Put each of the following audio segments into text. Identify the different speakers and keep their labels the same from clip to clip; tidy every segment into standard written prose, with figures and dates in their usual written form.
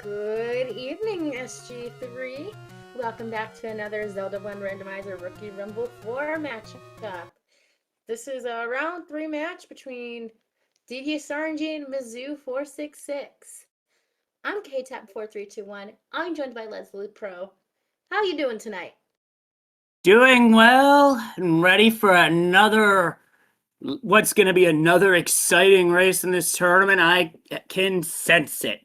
Speaker 1: Good evening, SG3. Welcome back to another Zelda 1 Randomizer Rookie Rumble 4 matchup. This is a round 3 match between Devious RNG and mizzou466. I'm KTAP4321. I'm joined by Leslie Pro. How you doing tonight?
Speaker 2: Doing well and ready for what's going to be another exciting race in this tournament. I can sense it.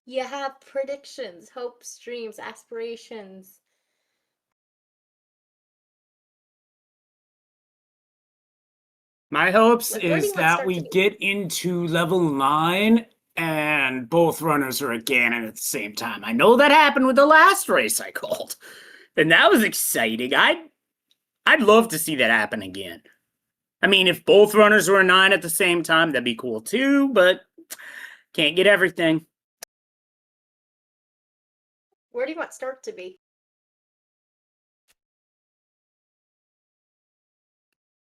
Speaker 1: You have predictions, hopes, dreams, aspirations.
Speaker 2: My hopes is that we get into level 9 and both runners are again at the same time. I know that happened with the last race I called, and that was exciting. I'd love to see that happen again. I mean, if both runners were 9 at the same time, that'd be cool too, but can't get everything.
Speaker 1: Where do you want start to be?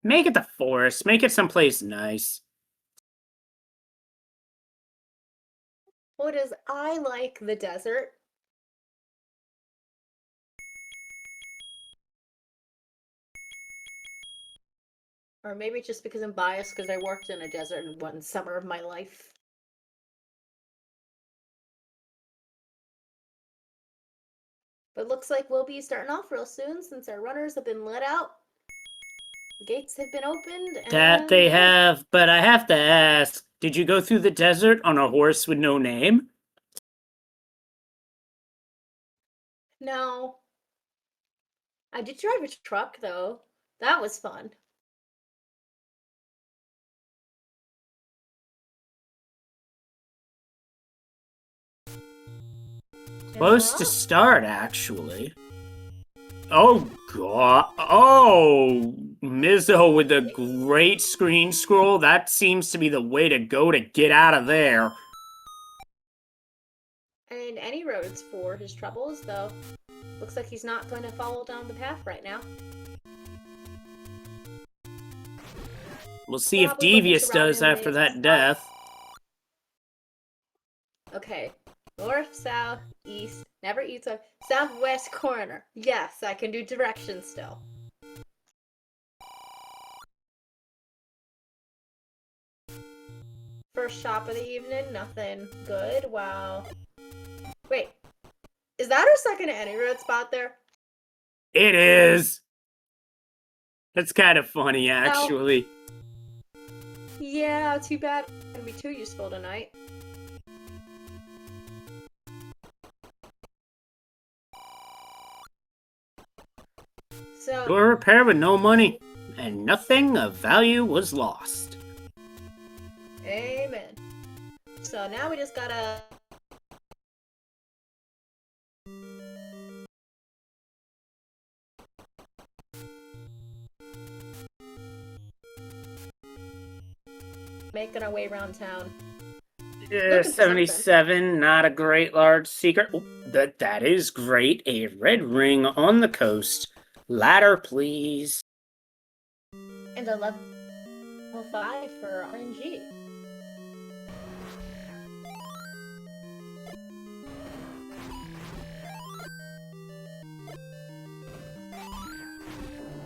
Speaker 2: Make it the forest. Make it someplace nice.
Speaker 1: What is I like the desert? Or maybe it's just because I'm biased because I worked in a desert in one summer of my life. But looks like we'll be starting off real soon since our runners have been let out. The gates have been opened.
Speaker 2: That they have, but I have to ask, did you go through the desert on a horse with no name?
Speaker 1: No. I did drive a truck though. That was fun.
Speaker 2: Close to start, actually. Oh, God. Oh, Mizzo with a great screen scroll. That seems to be the way to go to get out of there.
Speaker 1: And any roads for his troubles, though. Looks like he's not going to follow down the path right now.
Speaker 2: We'll see if Devious does after that death.
Speaker 1: Okay. North, south, east, never east, southwest corner. Yes, I can do directions still. First shop of the evening, nothing good. Wow. Wait, is that our second any road spot there?
Speaker 2: It is. That's kind of funny, actually.
Speaker 1: Yeah, too bad. It's gonna be too useful tonight. So,
Speaker 2: Door repair with no money, and nothing of value was lost.
Speaker 1: Amen. So now we just gotta... making our way around town.
Speaker 2: 77, not a great large secret. Oh, that is great. A red ring on the coast. Ladder, please.
Speaker 1: And a level 5 for RNG.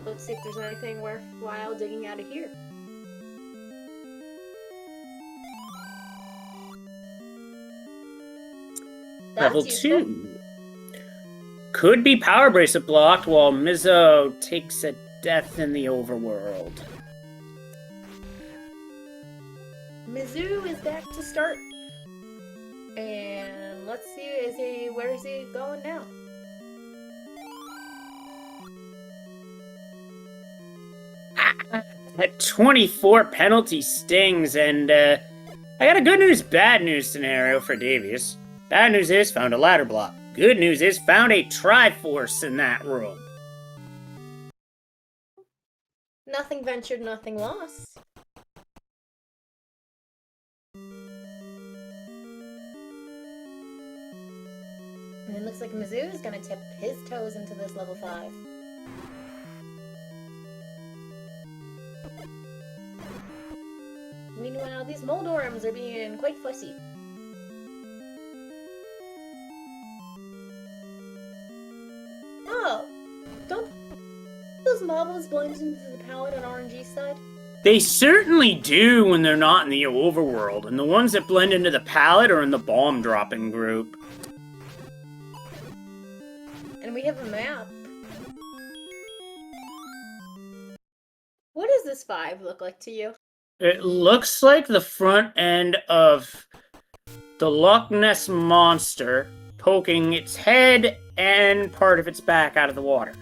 Speaker 1: Let's see if there's anything worthwhile digging out of here.
Speaker 2: Level 2. Could be power bracelet blocked while Mizzo takes a death in the overworld.
Speaker 1: Mizzou is back to start. And let's see, where is he going now?
Speaker 2: That 24 penalty stings, and I got a good news, bad news scenario for Devious. Bad news is found a ladder block. Good news is found a Triforce in that room.
Speaker 1: Nothing ventured, nothing lost. And it looks like Mizzou is going to tip his toes into this level 5. Meanwhile, these mold orms are being quite fussy. marbles blend into the palette on RNG side?
Speaker 2: They certainly do when they're not in the overworld, and the ones that blend into the palette are in the bomb dropping group.
Speaker 1: And we have a map. What does this 5 look like to you?
Speaker 2: It looks like the front end of the Loch Ness Monster poking its head and part of its back out of the water.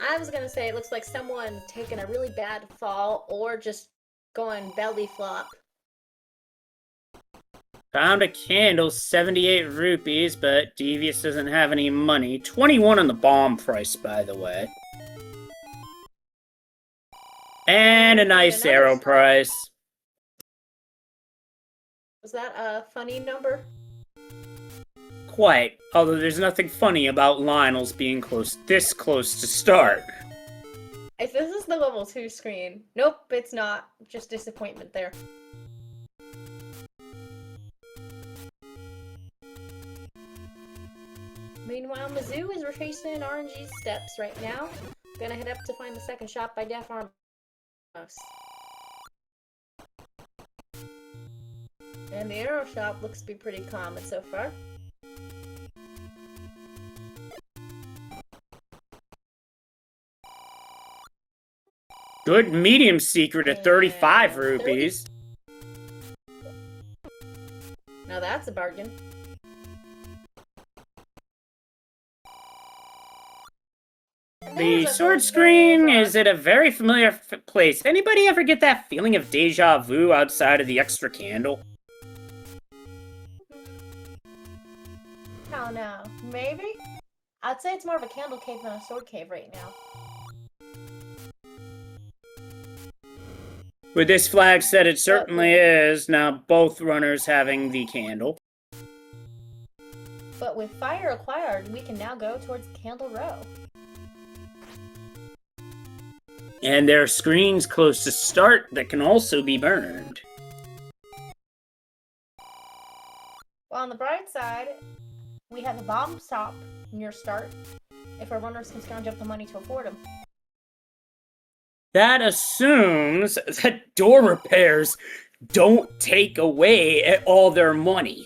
Speaker 1: I was gonna say it looks like someone taking a really bad fall or just going belly flop.
Speaker 2: Found a candle, 78 rupees, but Devious doesn't have any money. 21 on the bomb price, by the way. And a nice arrow price.
Speaker 1: Was that a funny number?
Speaker 2: Quite, although there's nothing funny about Lionel's being this close to start.
Speaker 1: If this is the level 2 screen. Nope, it's not. Just disappointment there. Meanwhile, Mizzou is retracing RNG's steps right now. Gonna head up to find the second shop by Def Armos. And the arrow shop looks to be pretty common so far.
Speaker 2: Good medium secret at 35 rupees.
Speaker 1: Now that's a bargain.
Speaker 2: The sword screen is at a very familiar place. Anybody ever get that feeling of deja vu outside of the extra candle?
Speaker 1: Oh no, maybe? I'd say it's more of a candle cave than a sword cave right now.
Speaker 2: With this flag set, it certainly is. Now both runners having the candle.
Speaker 1: But with fire acquired, we can now go towards Candle Row.
Speaker 2: And there are screens close to start that can also be burned.
Speaker 1: Well, on the bright side, we have a bomb stop near start if our runners can scrounge up the money to afford them.
Speaker 2: That assumes that door repairs don't take away all their money.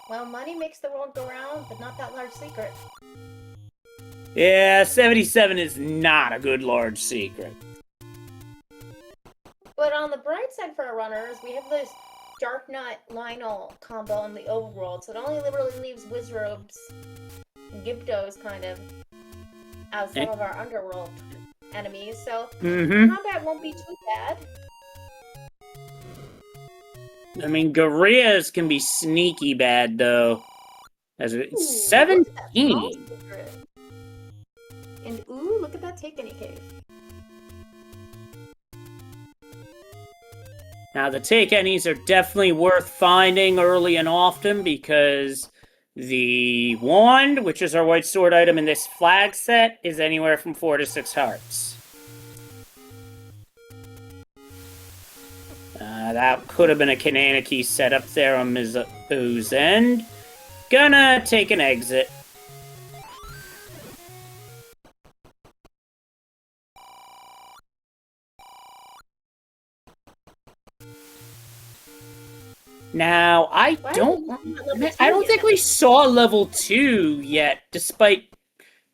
Speaker 1: Well, money makes the world go round, but not that large secret.
Speaker 2: Yeah, 77 is not a good large secret.
Speaker 1: But on the bright side for our runners, we have this Dark Knight Lionel combo in the overworld, so it only literally leaves Wizrobes and Gibdos kind of as some of our underworld enemies, so combat won't be too bad.
Speaker 2: I mean, gorillas can be sneaky bad, though. As it's 17.
Speaker 1: And ooh, look at that Take-Any cave.
Speaker 2: Now, the Take-Any's are definitely worth finding early and often because the wand, which is our white sword item in this flag set, is anywhere from 4 to 6 hearts. That could have been a Kananaki set up there on mizzou's end. Gonna take an exit. Now, I don't think we saw level 2 yet, despite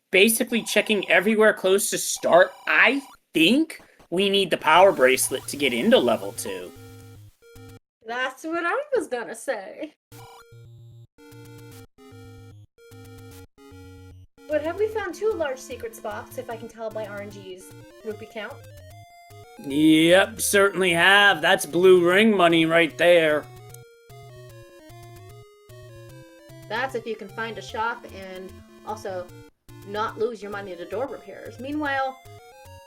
Speaker 2: basically checking everywhere close to start. I think we need the power bracelet to get into level 2.
Speaker 1: That's what I was gonna say. But have we found 2 large secret spots, if I can tell by RNG's rupee count?
Speaker 2: Yep, certainly have. That's blue ring money right there.
Speaker 1: That's if you can find a shop and also not lose your money to door repairs. Meanwhile,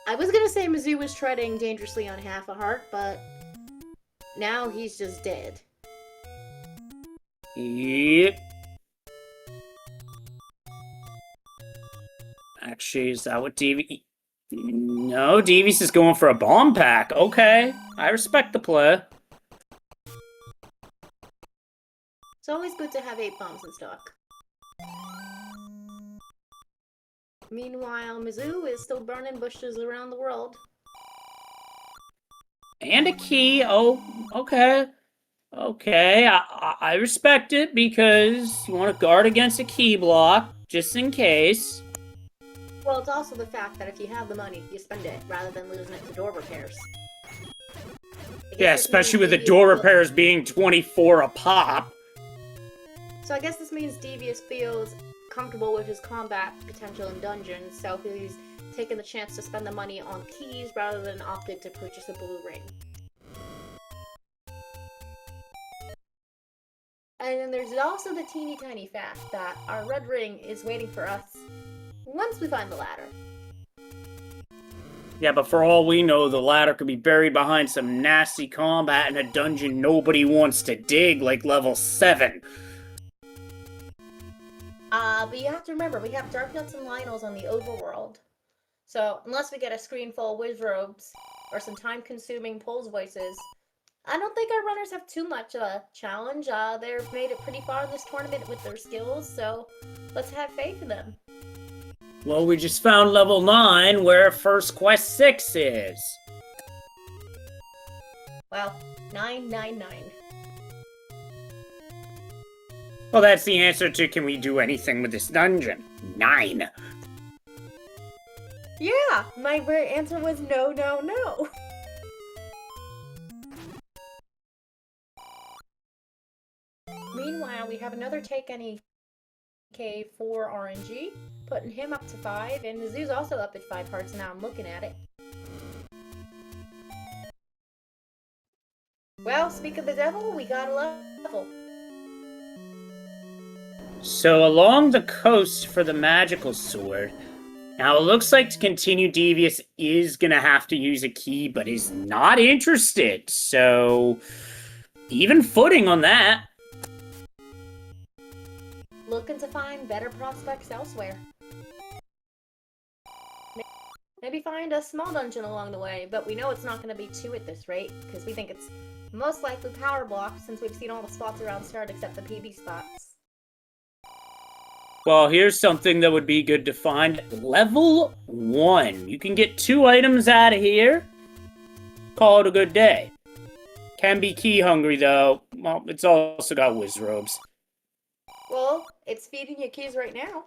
Speaker 1: I was gonna say Mizzou was treading dangerously on half a heart, but now he's just dead.
Speaker 2: Yep. Actually, is that what Devious... No, Devious is going for a bomb pack. Okay, I respect the play.
Speaker 1: It's always good to have 8 bombs in stock. Meanwhile, Mizzou is still burning bushes around the world.
Speaker 2: And a key. Oh, okay. Okay, I respect it because you want to guard against a key block, just in case.
Speaker 1: Well, it's also the fact that if you have the money, you spend it, rather than losing it to door repairs.
Speaker 2: Yeah, especially with the door repairs being 24 a pop.
Speaker 1: So I guess this means Devious feels comfortable with his combat potential in dungeons, so he's taken the chance to spend the money on keys rather than opted to purchase a blue ring. And then there's also the teeny tiny fact that our red ring is waiting for us once we find the ladder.
Speaker 2: Yeah, but for all we know, the ladder could be buried behind some nasty combat in a dungeon nobody wants to dig, like level 7.
Speaker 1: But you have to remember, we have Dark Nuts and Lionels on the overworld. So, unless we get a screen full of Wizrobes or some time-consuming Pulse voices, I don't think our runners have too much of a challenge. They've made it pretty far in this tournament with their skills, so let's have faith in them.
Speaker 2: Well, we just found level 9, where first quest 6 is.
Speaker 1: Well, 999.
Speaker 2: Well, that's the answer to can we do anything with this dungeon? 9.
Speaker 1: Yeah, my answer was no, no, no. Meanwhile, we have another take any K for RNG, putting him up to 5, and Mizzou's also up at 5 hearts now. I'm looking at it. Well, speak of the devil, we got a level.
Speaker 2: So along the coast for the magical sword. Now it looks like to continue Devious is gonna have to use a key, but is not interested. So even footing on that.
Speaker 1: Looking to find better prospects elsewhere. Maybe find a small dungeon along the way, but we know it's not going to be 2 at this rate, because we think it's most likely power block since we've seen all the spots around start except the PB spots.
Speaker 2: Well, here's something that would be good to find. Level 1. You can get 2 items out of here. Call it a good day. Can be key hungry, though. Well, it's also got Wizrobes.
Speaker 1: Well, it's feeding you keys right now.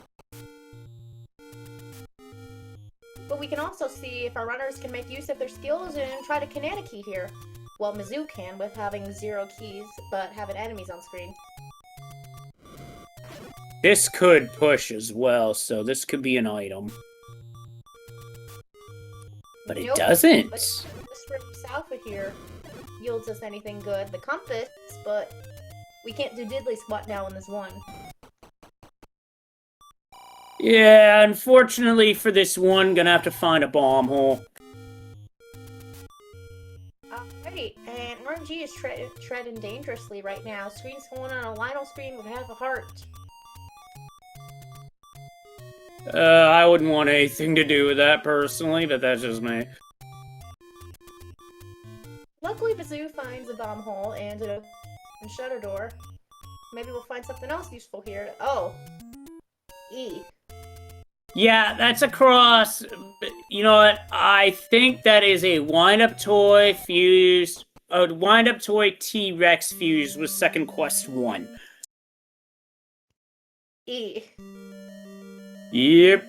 Speaker 1: But we can also see if our runners can make use of their skills and try to Canana key here. Well, Mizzou can with having 0 keys, but having enemies on screen.
Speaker 2: This could push as well, so this could be an item. But it doesn't.
Speaker 1: But this room south of here yields us anything good. The compass, but we can't do diddly squat now in this one.
Speaker 2: Yeah, unfortunately for this one, gonna have to find a bomb hole.
Speaker 1: Alright, and RNG is treading dangerously right now. Screen's going on a Lionel screen with half a heart.
Speaker 2: I wouldn't want anything to do with that personally, but that's just me.
Speaker 1: Luckily, Mizzou finds a bomb hole and an open shutter door. Maybe we'll find something else useful here. Oh. E.
Speaker 2: Yeah, that's a cross. You know what? I think that is a wind-up toy fused. A wind-up toy T-Rex fused with second quest 1.
Speaker 1: E.
Speaker 2: Yep.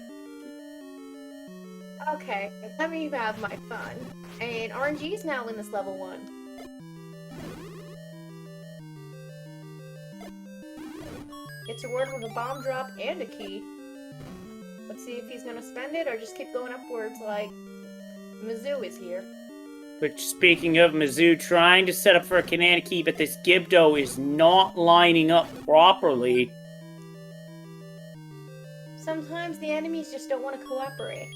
Speaker 1: Okay, let me have my fun. And RNG is now in this level 1. Gets rewarded with a bomb drop and a key. Let's see if he's gonna spend it or just keep going upwards like Mizzou is here.
Speaker 2: Which, speaking of Mizzou trying to set up for a Canana key, but this Gibdo is not lining up properly.
Speaker 1: Sometimes the enemies just don't want to cooperate.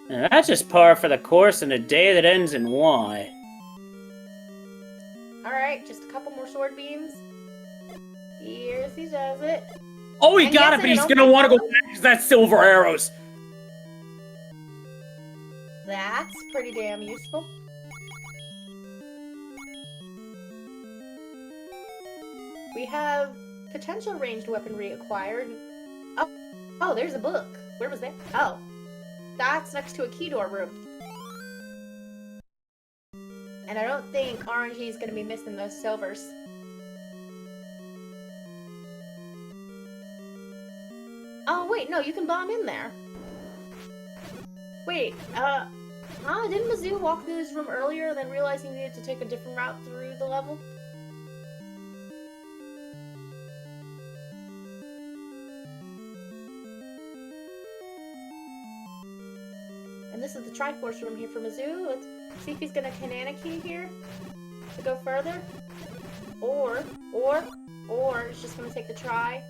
Speaker 2: And that's just par for the course in a day that ends in Y.
Speaker 1: Alright, just a couple more sword beams. Here's he does it.
Speaker 2: Oh, he got it, but he's gonna want to go back because that's silver arrows.
Speaker 1: That's pretty damn useful. We have potential ranged weaponry acquired. Oh, there's a book. Where was that? Oh, that's next to a key door room. And I don't think RNG is going to be missing those silvers. Oh, wait, no, you can bomb in there. Wait, didn't Mizzou walk through this room earlier and then realize he needed to take a different route through the level? And this is the Triforce room here for Mizzou. Let's see if he's gonna Kananaki here to go further. Or it's just gonna take the try,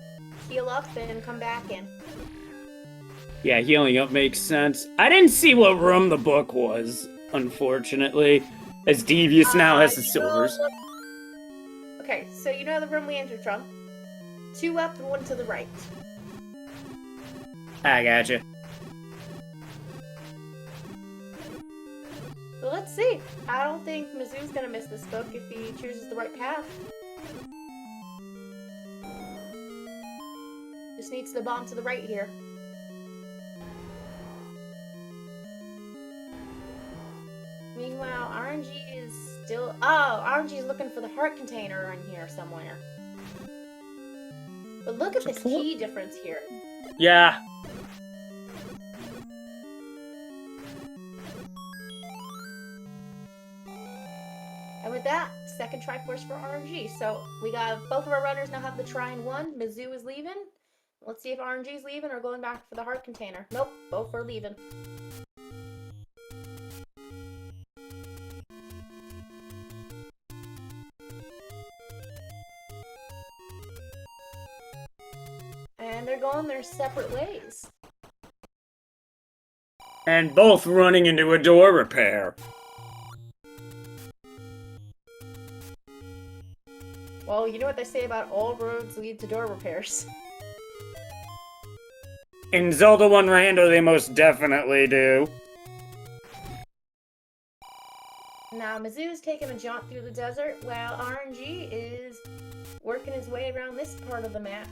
Speaker 1: heal up, and come back in.
Speaker 2: Yeah, healing up makes sense. I didn't see what room the book was, unfortunately, as Devious now has the silvers.
Speaker 1: Okay, so you know the room we entered from? 2 up and 1 to the right.
Speaker 2: I gotcha.
Speaker 1: So let's see. I don't think Mizzou's gonna miss this book if he chooses the right path. Just needs the bomb to the right here. Meanwhile, RNG is still... Oh, RNG is looking for the heart container in here somewhere. But look at this key difference here.
Speaker 2: Yeah.
Speaker 1: And with that, second Triforce for RNG. So we got both of our runners now have the try in 1. Mizzou is leaving. Let's see if RNG is leaving or going back for the heart container. Nope, both are leaving. And they're going their separate ways.
Speaker 2: And both running into a door repair.
Speaker 1: Well, you know what they say about all roads lead to door repairs.
Speaker 2: In Zelda 1 Rando, they most definitely do.
Speaker 1: Now, Mizzou's taking a jaunt through the desert, while RNG is working his way around this part of the map.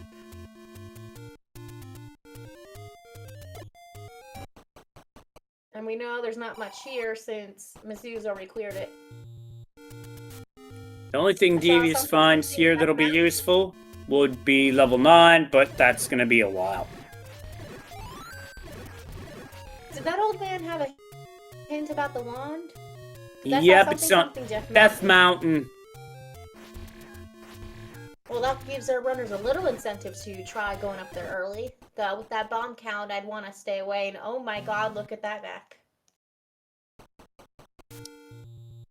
Speaker 1: And we know there's not much here since Mizzou's already cleared it.
Speaker 2: The only thing Devious finds here that'll be useful would be level 9, but that's gonna be a while.
Speaker 1: Did that old man have a hint about the wand?
Speaker 2: Yep, it's on Death Mountain.
Speaker 1: Well, that gives our runners a little incentive to try going up there early. Though with that bomb count, I'd want to stay away. And oh my god, look at that back.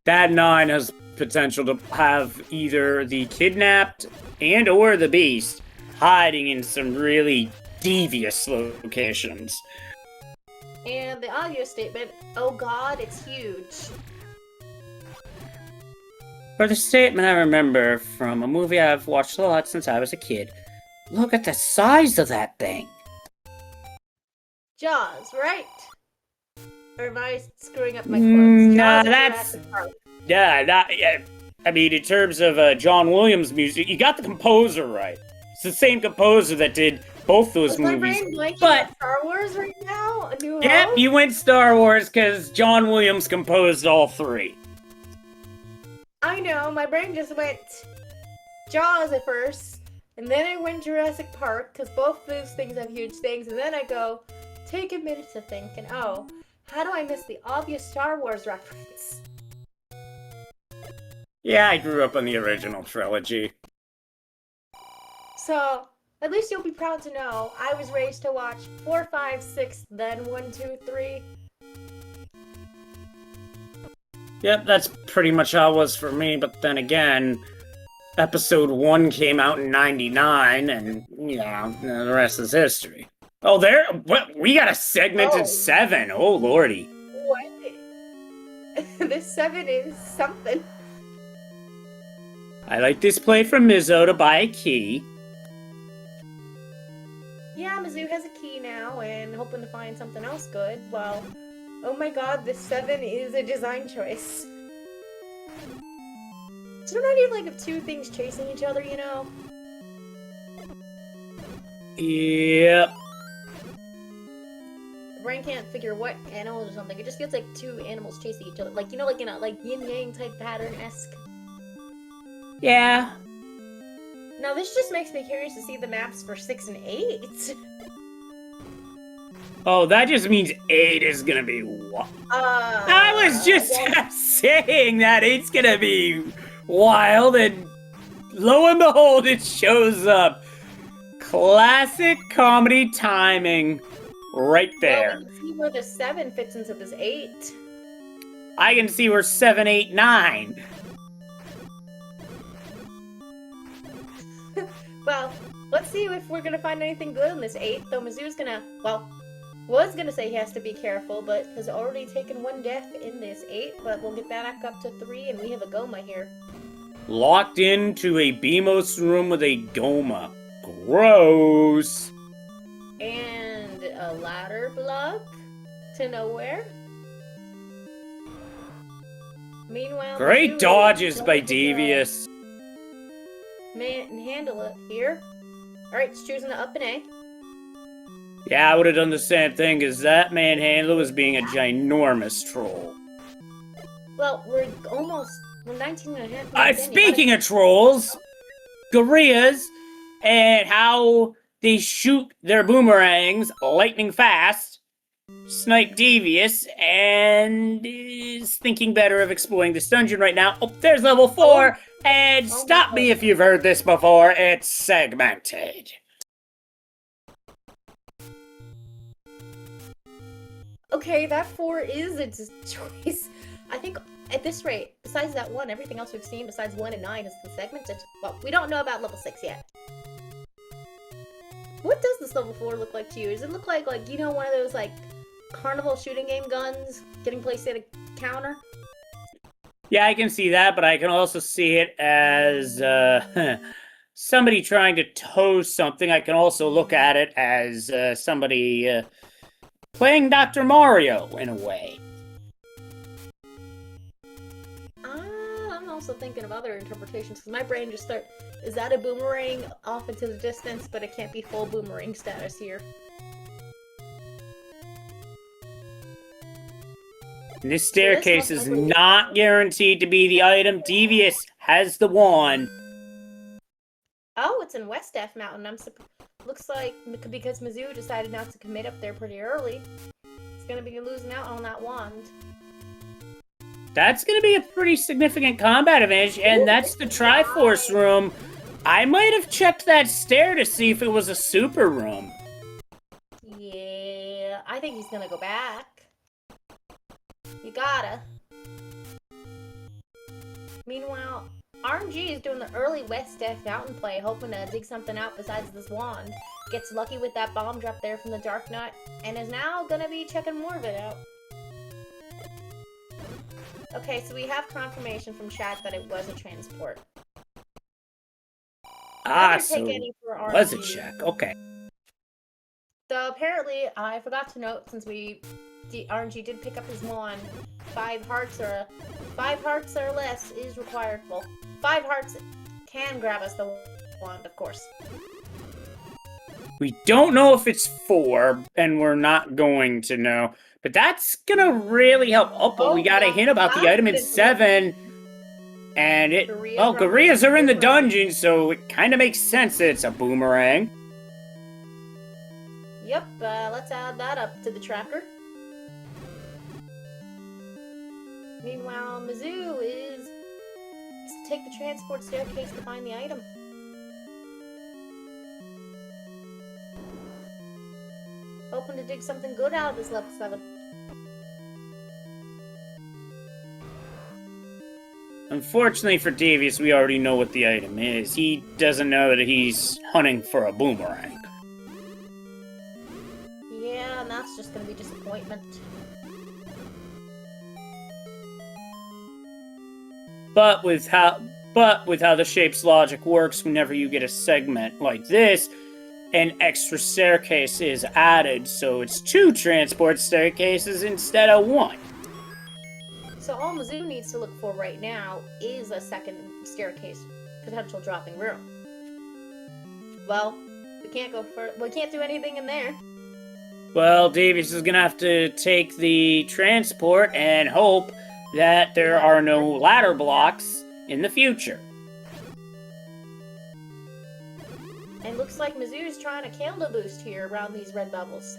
Speaker 2: That 9 has potential to have either the kidnapped and or the beast hiding in some really devious locations.
Speaker 1: And the audio statement, oh god, it's huge.
Speaker 2: For the statement I remember from a movie I've watched a lot since I was a kid. Look at the size of that thing.
Speaker 1: Jaws, right? Or am I screwing up my quotes?
Speaker 2: Nah, that's... Yeah, I mean, in terms of John Williams music, you got the composer right. It's the same composer that did both those movies.
Speaker 1: My brain blanking on Star Wars right now? A New Hope?
Speaker 2: Yep, you went Star Wars because John Williams composed all 3.
Speaker 1: I know, my brain just went Jaws at first, and then I went Jurassic Park, because both those things have huge things, and then I go, take a minute to think, and oh, how do I miss the obvious Star Wars reference?
Speaker 2: Yeah, I grew up on the original trilogy.
Speaker 1: So, at least you'll be proud to know, I was raised to watch 4, 5, 6, then 1, 2, 3.
Speaker 2: Yep, that's pretty much how it was for me, but then again, episode 1 came out in 99, and, yeah, the rest is history. Oh, we got a segmented 7, oh lordy.
Speaker 1: What? This 7 is something.
Speaker 2: I like this play from Mizzo to buy a key.
Speaker 1: Yeah, Mizzou has a key now, and hoping to find something else good. Well, oh my god, this 7 is a design choice. It's an idea like of 2 things chasing each other, you know?
Speaker 2: Yep.
Speaker 1: The brain can't figure what animals or something. It just feels like two animals chasing each other. Like, you know, like in a like yin-yang type pattern-esque.
Speaker 2: Yeah.
Speaker 1: Now, this just makes me curious to see the maps for 6 and 8.
Speaker 2: Oh, that just means 8 is gonna be what? I was just saying that 8's gonna be wild, and lo and behold, it shows up. Classic comedy timing right there.
Speaker 1: Well, we can see where the 7 fits into this 8.
Speaker 2: I can see where 7, 8, 9.
Speaker 1: Well, let's see if we're gonna find anything good in this 8, though Mizzou's gonna, well, was gonna say he has to be careful, but has already taken 1 death in this 8, but we'll get back up to 3, and we have a Goma here.
Speaker 2: Locked into a BMOS room with a Goma. Gross.
Speaker 1: And a ladder block to nowhere. Meanwhile,
Speaker 2: Great
Speaker 1: Mizzou
Speaker 2: dodges
Speaker 1: is
Speaker 2: by
Speaker 1: going to
Speaker 2: Devious.
Speaker 1: handle it here. Alright, it's choosing to up an A.
Speaker 2: Yeah, I would have done the same thing, because that manhandler was being a ginormous troll.
Speaker 1: Well, we're 19 and a half minutes in.
Speaker 2: Speaking of trolls, gorillas, and how they shoot their boomerangs lightning fast, Snipe Devious, and is thinking better of exploring this dungeon right now. Oh, there's level 4, and stop me if you've heard this before, it's segmented.
Speaker 1: Okay, that 4 is its choice. I think at this rate, besides that 1, everything else we've seen besides 1 and 9 is the segmented. Well, we don't know about level 6 yet. What does this level 4 look like to you? Does it look like, you know, one of those, like, carnival shooting game guns getting placed at a counter?
Speaker 2: Yeah, I can see that, but I can also see it as somebody trying to tow something. I can also look at it as somebody playing Dr. Mario, in a way.
Speaker 1: I'm also thinking of other interpretations, because my brain just started... Is that a boomerang off into the distance, but it can't be full boomerang status here?
Speaker 2: And this staircase is not guaranteed to be the item. Devious has the wand.
Speaker 1: Oh, it's in West F Mountain. Looks like because Mizzou decided not to commit up there pretty early, it's gonna be losing out on that wand.
Speaker 2: That's gonna be a pretty significant combat advantage, and that's the Triforce room. I might have checked that stair to see if it was a super room.
Speaker 1: Yeah, I think he's gonna go back. You gotta. Meanwhile, RNG is doing the early West F Mountain play, hoping to dig something out besides this wand. Gets lucky with that bomb drop there from the Dark Nut, and is now gonna be checking more of it out. Okay, so we have confirmation from chat that it was a transport.
Speaker 2: So was a check. Okay.
Speaker 1: So apparently, I forgot to note, since RNG did pick up his wand, 5 hearts or less is required. Well, 5 hearts can grab us the wand, of course.
Speaker 2: We don't know if it's 4, and we're not going to know. But that's gonna really help. Oh, but we got a hint about the item in 7. And it... Oh, gorillas are in the dungeon, so it kind of makes sense that it's a boomerang.
Speaker 1: Yep, let's add that up to the tracker. Meanwhile, Mizzou is to take the transport staircase to find the item. Hoping to dig something good out of this level 7.
Speaker 2: Unfortunately for Devious, we already know what the item is. He doesn't know that he's hunting for a boomerang.
Speaker 1: Yeah, and that's just gonna be disappointment.
Speaker 2: But with how the shape's logic works, whenever you get a segment like this, an extra staircase is added, so it's 2 transport staircases instead of 1.
Speaker 1: So all Mizzou needs to look for right now is a second staircase potential dropping room. Well, we can't go for. We can't do anything in there.
Speaker 2: Well, Devious is gonna have to take the transport and hope that there are no ladder blocks in the future.
Speaker 1: And looks like Mizzou's trying to candle boost here around these red bubbles.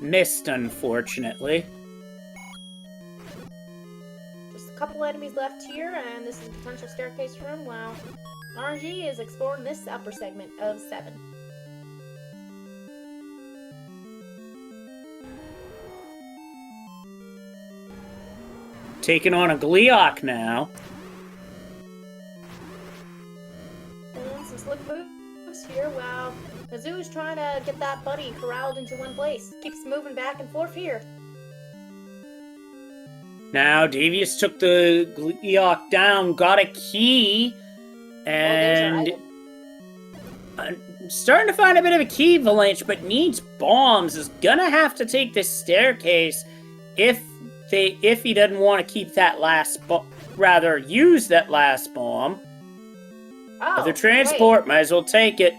Speaker 2: Missed, unfortunately.
Speaker 1: Just a couple enemies left here, and this is a potential staircase room. Wow. RNG is exploring this upper segment of 7.
Speaker 2: Taking on a Gleeok now.
Speaker 1: And some slick moves here. Wow. Mizzou is trying to get that buddy corralled into one place. Keeps moving back and forth here.
Speaker 2: Now, Devious took the Gleeok down, got a key, and starting to find a bit of a key avalanche, but needs bombs. Is gonna have to take this staircase if he doesn't want to keep that use that last bomb.
Speaker 1: Oh,
Speaker 2: But the transport, might as well take it.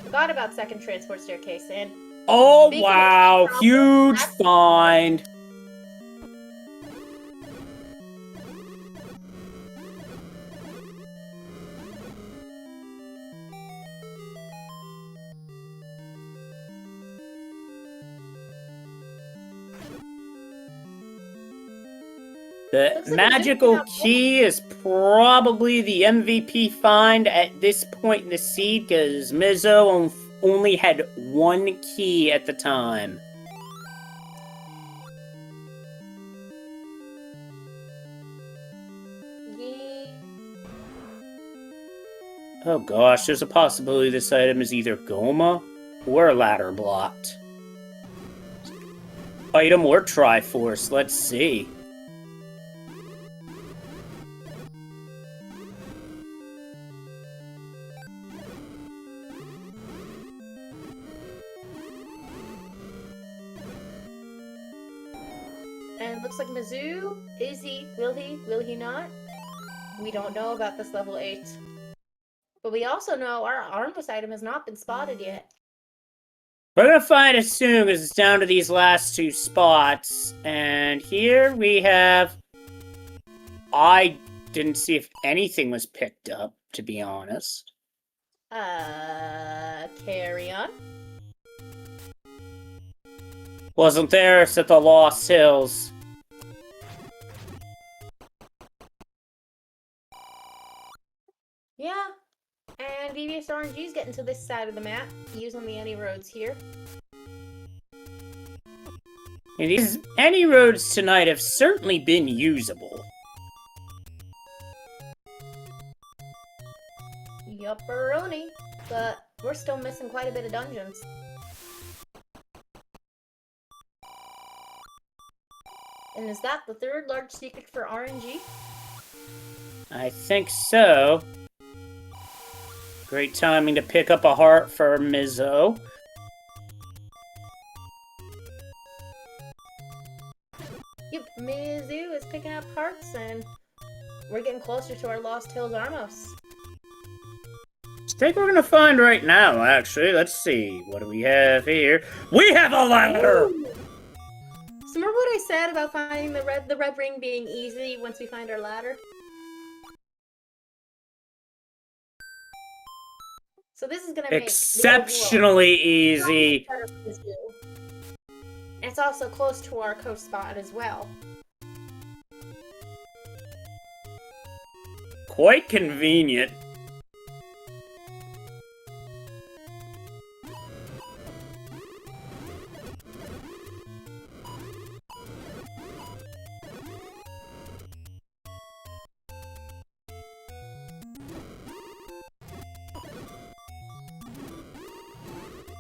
Speaker 1: Forgot about second transport staircase, and
Speaker 2: Oh, wow. Huge find. The magical key is probably the MVP find at this point in the seed, because Mizzou only had one key at the time.
Speaker 1: yeah.
Speaker 2: Oh gosh, there's a possibility this item is either Goma or ladder blocked. Item or Triforce, let's see.
Speaker 1: And looks like Mizzou, will he not? We don't know about this level 8. But we also know our armless item has not been spotted yet.
Speaker 2: We're gonna find it soon, because it's down to these last 2 spots. And here we have... I didn't see if anything was picked up, to be honest.
Speaker 1: Carry on.
Speaker 2: Wasn't there, it's at the Lost Hills.
Speaker 1: Yeah. And Devious RNG's getting to this side of the map, using the any roads here.
Speaker 2: And these any roads tonight have certainly been usable.
Speaker 1: Yupperoni. But we're still missing quite a bit of dungeons. And is that the third large secret for RNG?
Speaker 2: I think so. Great timing to pick up a heart for Mizzou.
Speaker 1: Yep, Mizzou is picking up hearts, and we're getting closer to our Lost Hills Armos.
Speaker 2: I think we're gonna find right now, actually. Let's see. What do we have here? We have a ladder!
Speaker 1: Ooh. So remember what I said about finding the red ring being easy once we find our ladder? So this is gonna make
Speaker 2: exceptionally easy.
Speaker 1: And it's also close to our coast spot as well.
Speaker 2: Quite convenient.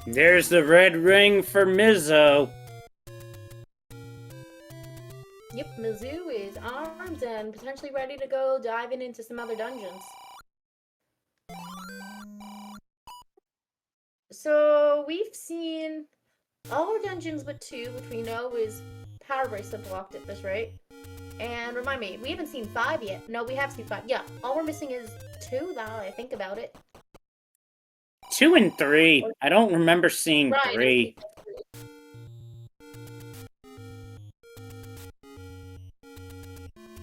Speaker 2: There's the red ring for Mizzou.
Speaker 1: Yep, Mizzou is armed and potentially ready to go diving into some other dungeons. So we've seen all our dungeons but 2, which we know is Power Bracelet blocked at this rate. And remind me, we haven't seen 5 yet. No, we have seen 5. Yeah, all we're missing is 2 now that I think about it.
Speaker 2: 2 and 3. I don't remember seeing
Speaker 1: Right,
Speaker 2: 3.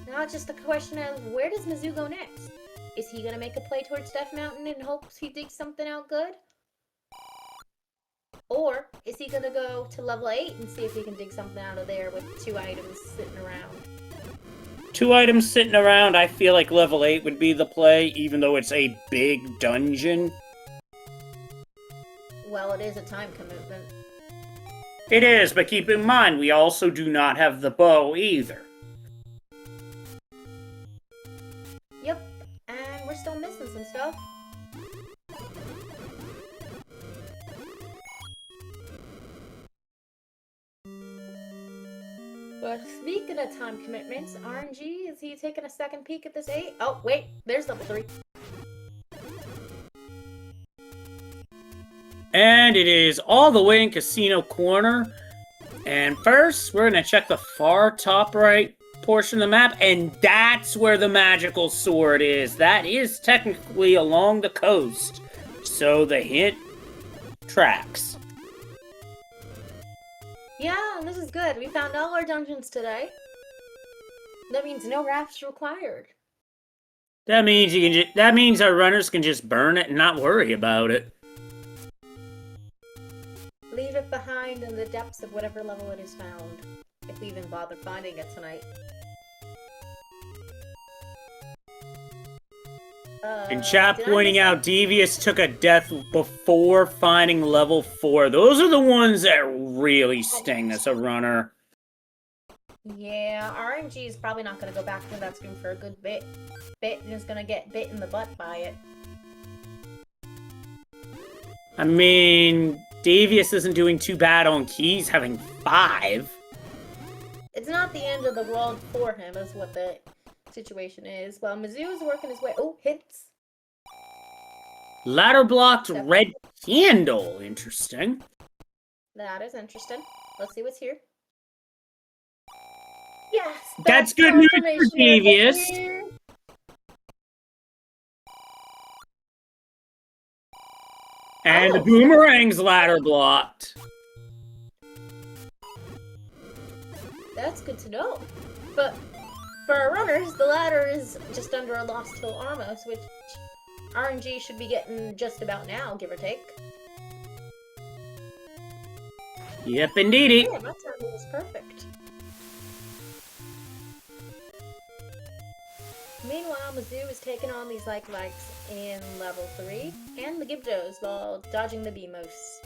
Speaker 1: Now it's just a question of where does Mizzou go next? Is he gonna make a play towards Death Mountain in hopes he digs something out good? Or is he gonna go to level 8 and see if he can dig something out of there with 2 items sitting around?
Speaker 2: 2 items sitting around, I feel like level 8 would be the play, even though it's a big dungeon.
Speaker 1: Well, it is a time commitment.
Speaker 2: It is, but keep in mind, we also do not have the bow either.
Speaker 1: Yep, and we're still missing some stuff. But speaking of time commitments, RNG, is he taking a second peek at this 8? Oh, wait, there's level 3.
Speaker 2: And it is all the way in Casino Corner. And first, we're going to check the far top right portion of the map, and that's where the magical sword is. That is technically along the coast, so the hint tracks.
Speaker 1: Yeah, this is good. We found all our dungeons today. That means no rafts required.
Speaker 2: That means that means our runners can just burn it and not worry about it.
Speaker 1: Leave it behind in the depths of whatever level it is found, if we even bother finding it tonight.
Speaker 2: And chat pointing out Devious took a death before finding level 4. Those are the ones that really sting as a runner.
Speaker 1: Yeah, RNG is probably not going to go back to that screen for a good bit. And is going to get bit in the butt by it.
Speaker 2: I mean, Devious isn't doing too bad on keys, having 5.
Speaker 1: It's not the end of the world for him, is what the situation is. Well, Mizzou is working his way. Oh, hits.
Speaker 2: Ladder blocked red candle. Interesting.
Speaker 1: That is interesting. Let's see what's here. Yes!
Speaker 2: That's good news for Devious. And the boomerang's ladder blocked.
Speaker 1: That's good to know. But for our runners, the ladder is just under a lost hill almost, which RNG should be getting just about now, give or take.
Speaker 2: Yep, indeedy.
Speaker 1: Yeah, my timing was perfect. Meanwhile, Mizzou is taking on these likes in level 3 and the Gibdos while dodging the Beamos.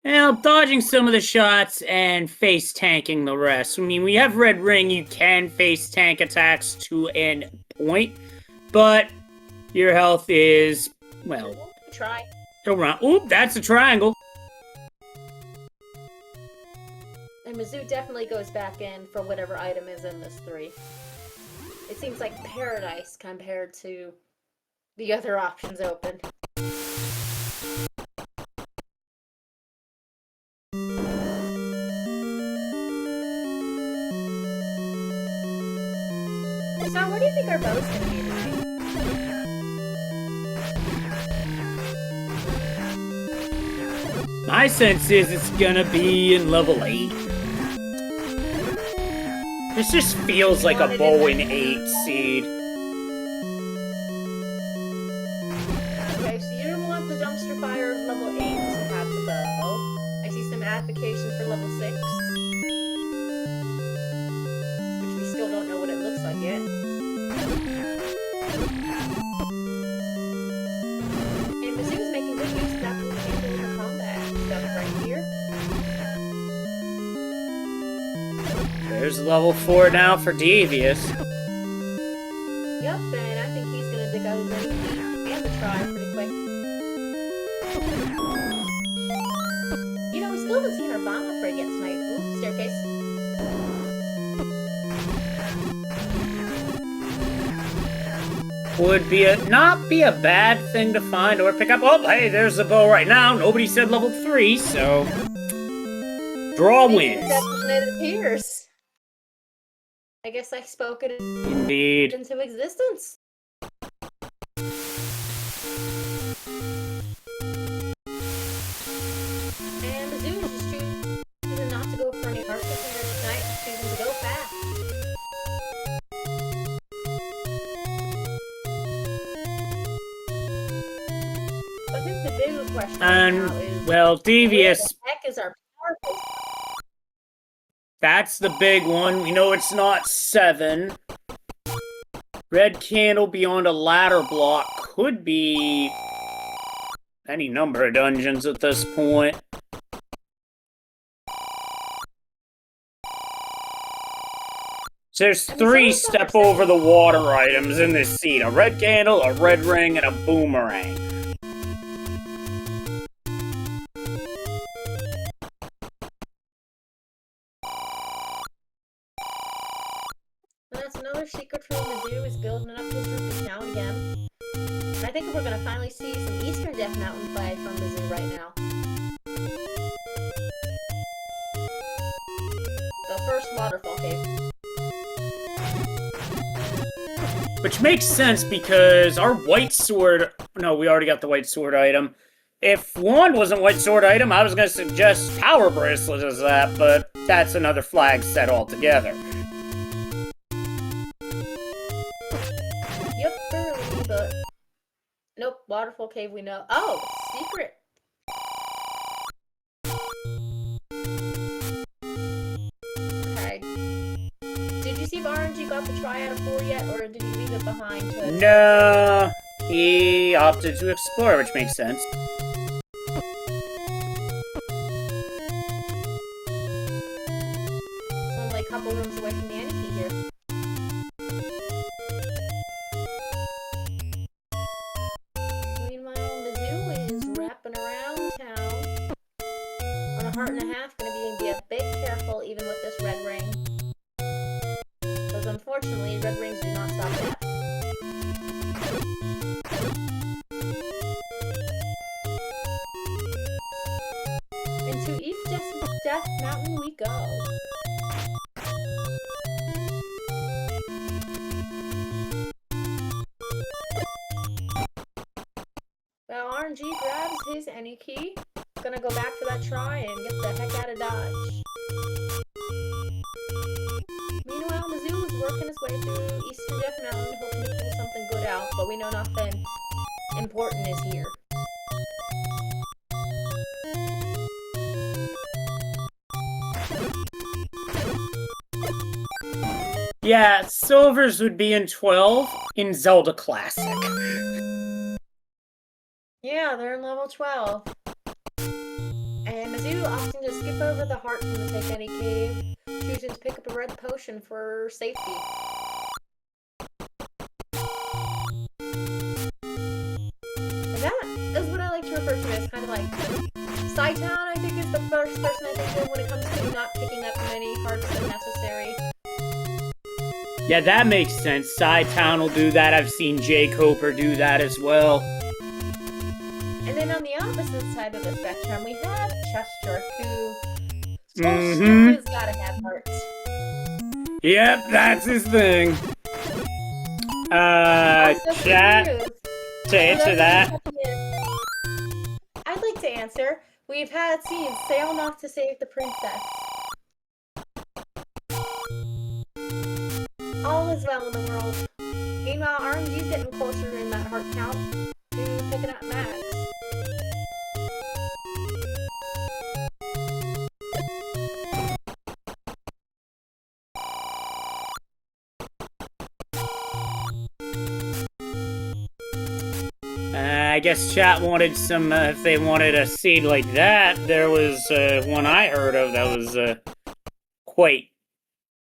Speaker 2: Well, dodging some of the shots and face tanking the rest. I mean, we have Red Ring, you can face tank attacks to an point, but your health is, well,
Speaker 1: Try.
Speaker 2: around. Oop, that's a triangle.
Speaker 1: And Mizzou definitely goes back in for whatever item is in this 3. It seems like paradise compared to the other options open. So, where do you think our bow's gonna be tonight?
Speaker 2: My sense is it's gonna be in level 8. This just feels like a bow in 8 seed.
Speaker 1: Okay, so you don't want the dumpster fire of level 8 to have the bow. I see some advocation for level 6. Which we still don't know what it looks like yet. And Mizzou's making good use of that blue candle in her combat stuff right here.
Speaker 2: There's level 4 now for Devious.
Speaker 1: Yep, and I think he's gonna dig out his own and the try pretty quick. You know, we still haven't seen our bomb upgrade yet tonight. Ooh, staircase.
Speaker 2: Would be not be a bad thing to find or pick up. Oh, hey, there's the bow right now. Nobody said level 3, so draw wins.
Speaker 1: It appears. I guess I spoke it
Speaker 2: Indeed.
Speaker 1: into existence. question right now is,
Speaker 2: well, Devious.
Speaker 1: What the heck is our power boost?
Speaker 2: That's the big one. We know it's not 7. Red candle beyond a ladder block could be any number of dungeons at this point. So there's 3 step over the water items in this scene. A red candle, a red ring, and a boomerang.
Speaker 1: And that's another secret from Mizzou, is building up his rupee count again. And I think we're going to finally see some Eastern Death Mountain play from Mizzou right now. The first waterfall cave.
Speaker 2: Which makes sense because our white sword... No, we already got the white sword item. If wand wasn't white sword item, I was going to suggest power bracelet as that, but that's another flag set altogether.
Speaker 1: Yep, early, but... Nope, waterfall cave we know. Oh, secret! Okay. Did you see if RNG got the try out of 4 yet, or did he leave it behind to...
Speaker 2: No, he opted to explore, which makes sense.
Speaker 1: It's only a couple rooms away from the end key here. Meanwhile, Mizzou is wrapping around town. On a heart and a half, gonna be a bit careful even with this red ring. Because unfortunately, red rings do not stop death. Into East Death Mountain we go. Well, RNG grabs his any key. Gonna go back for that try and get the heck out of Dodge. Meanwhile, Mizzou is working his way through Eastern Death Mountain, hoping to pull something good out, but we know nothing important is here.
Speaker 2: Yeah, silvers would be in 12 in Zelda Classic.
Speaker 1: Yeah, they're in level 12. And Mizzou opting to skip over the heart from the Take Any Cave, choosing to pick up a red potion for safety. And that is what I like to refer to as kind of like Sci-Town, I think, is the first person I think of when it comes to not picking up many hearts than necessary.
Speaker 2: Yeah, that makes sense. Sci-Town will do that. I've seen Jay Coper do that as well.
Speaker 1: And then on the opposite side of the spectrum, we have Chester, who has gotta have hearts.
Speaker 2: Yep, that's his thing. Chat, to answer that.
Speaker 1: I'd like to answer. We've had scenes sail off to save the princess. All is well in the world. Meanwhile, RNG's getting closer in that heart count to picking up Max.
Speaker 2: I guess chat wanted some, if they wanted a seed like that, there was one I heard of that was quite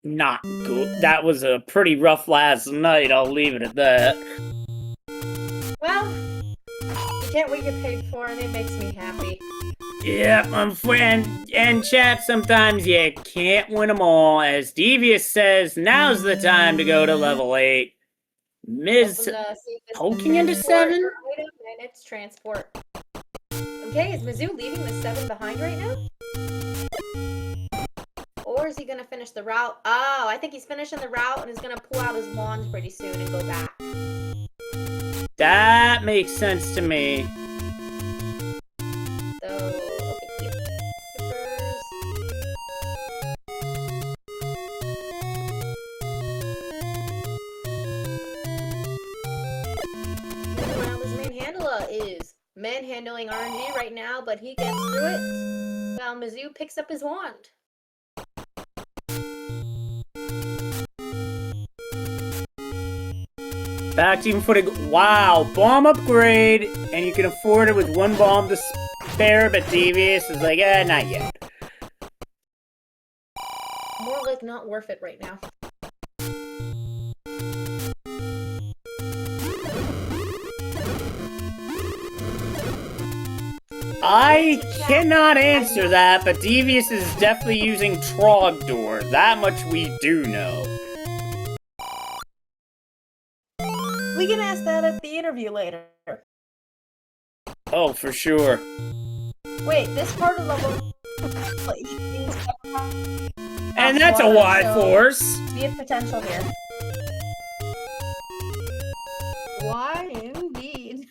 Speaker 2: not good. That was a pretty rough last night, I'll leave it at that.
Speaker 1: Well, you get what you're paid for, and it makes me happy.
Speaker 2: Yep, and chat, sometimes you can't win them all. As Devious says, now's the time to go to level 8. Ms. poking into 7?
Speaker 1: Item and it's transport. Okay, is Mizzou leaving the 7 behind right now? Or is he gonna finish the route? Oh, I think he's finishing the route and is gonna pull out his wand pretty soon and go back.
Speaker 2: That makes sense to me.
Speaker 1: So, okay, yep. Skippers. Meanwhile, his main handler is manhandling RNG right now, but he gets through it. While Mizzou picks up his wand.
Speaker 2: Back to even footing. Wow, bomb upgrade, and you can afford it with one bomb to spare, but Devious is like, not yet.
Speaker 1: More like not worth it right now.
Speaker 2: I cannot answer that, but Devious is definitely using Trogdor. That much we do know.
Speaker 1: We can ask that at the interview later.
Speaker 2: Oh, for sure.
Speaker 1: Wait, this part of the level...
Speaker 2: And that's a wide force.
Speaker 1: We have potential here. Why, indeed.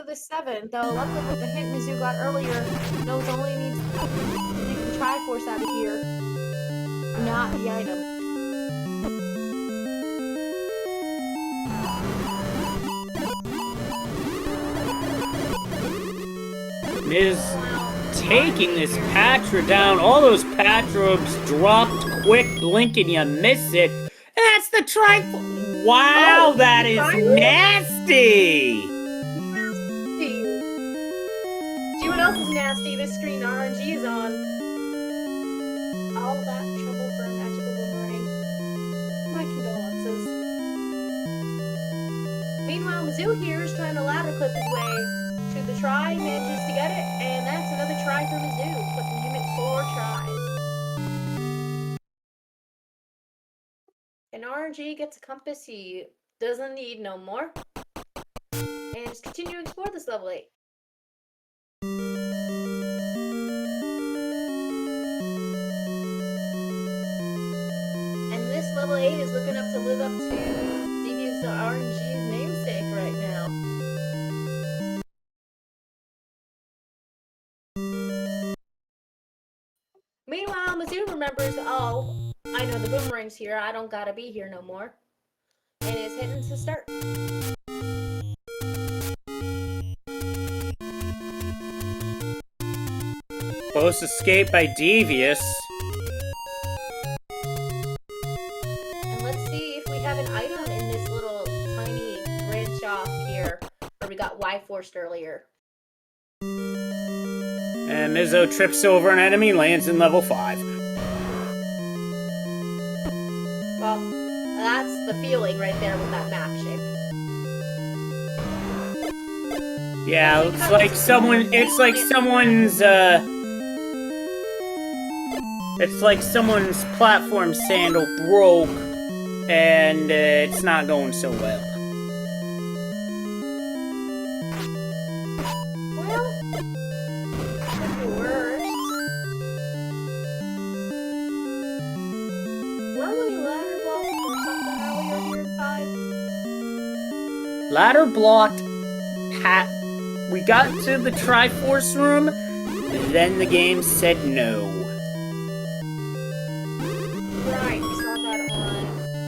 Speaker 1: The 7, though luckily with the hint Mizzou got earlier, knows only needs to take the Triforce out of here, not the item.
Speaker 2: Miz taking this Patra down. All those Patrobes dropped quick, blink, and you miss it. That's the Triforce. Wow, that is nasty.
Speaker 1: What else is nasty? This screen RNG is on. All that trouble for a magical boomerang. My condolences. Meanwhile, Mizzou here is trying to ladder clip his way to the try, manages to get it, and that's another try for Mizzou, putting him at 4 tries. And RNG gets a compass he doesn't need no more. And just continue to explore this level 8. Level 8 is looking up to live up to Devious RNG's namesake right now. Meanwhile, Mizzou remembers, oh, I know the boomerang's here, I don't gotta be here no more. And is hitting to start.
Speaker 2: Close escape by Devious.
Speaker 1: We got Y-forced earlier.
Speaker 2: And Mizzou trips over an enemy, lands in level 5.
Speaker 1: Well, that's the feeling right there with that map shape.
Speaker 2: Yeah, it's like someone's platform sandal broke, and it's not going so well. Ladder blocked we got to the Triforce room, then the game said no.
Speaker 1: Right, we saw that on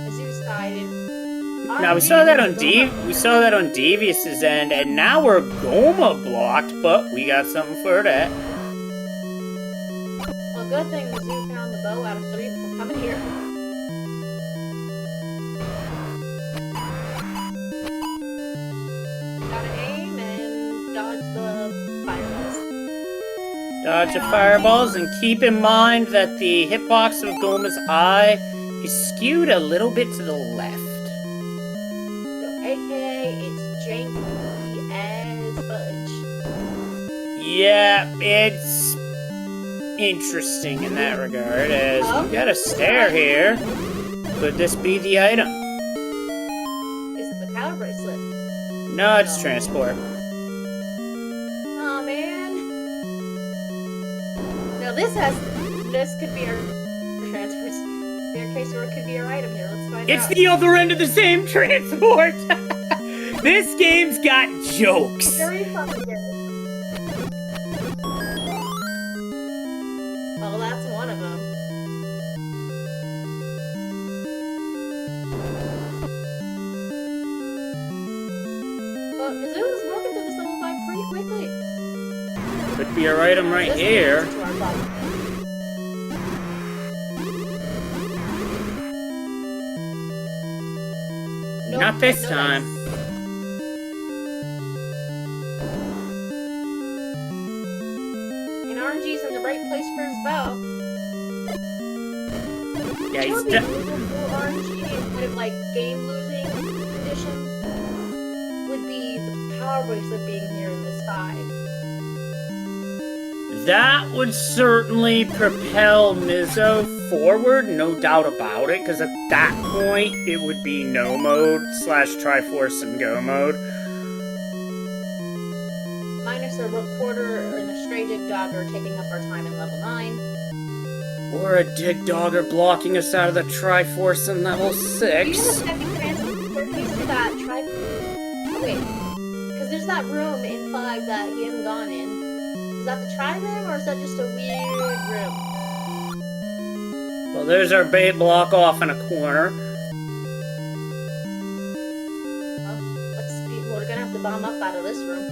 Speaker 1: Mizzou's side.
Speaker 2: Now we saw that on Devious's end, and now we're Goma blocked, but we got something for that.
Speaker 1: Well, good thing Mizzou found the bow out of 3 before coming here.
Speaker 2: Dodge the fireballs, and keep in mind that the hitbox of Goma's eye is skewed a little bit to the left.
Speaker 1: So, aka, it's janky as fudge.
Speaker 2: Yeah, it's interesting in that regard, as we got a stair here. Could this be the item?
Speaker 1: Is it the power bracelet?
Speaker 2: No, it's transport.
Speaker 1: Oh man. No, this could be our transport staircase, or it could be our item here. Let's find out.
Speaker 2: It's the other end of the same transport! This game's got jokes.
Speaker 1: Very funny. Well, that's one of them. Mizzou's working through this level 5 pretty quickly.
Speaker 2: Could be our item right here. Not this time.
Speaker 1: And RNG's in the right place for his bow.
Speaker 2: Yeah, he's
Speaker 1: RNG instead of like game losing condition would be the power bracelet being here in this 5.
Speaker 2: That would certainly propel Mizzou forward, no doubt about it, because at that point, it would be no mode / Triforce and go mode.
Speaker 1: Minus a reporter and a stray dig dogger taking up our time in level 9.
Speaker 2: Or a dig dogger blocking us out of the Triforce in level 6.
Speaker 1: Do you have a second transfer piece to that Triforce? Oh, wait. Because there's that room in 5 that he hasn't gone in. Is that the tri-room, or is that just a weird room?
Speaker 2: Well, there's our bait block off in a corner.
Speaker 1: Well, we're gonna have to bomb up out of this room.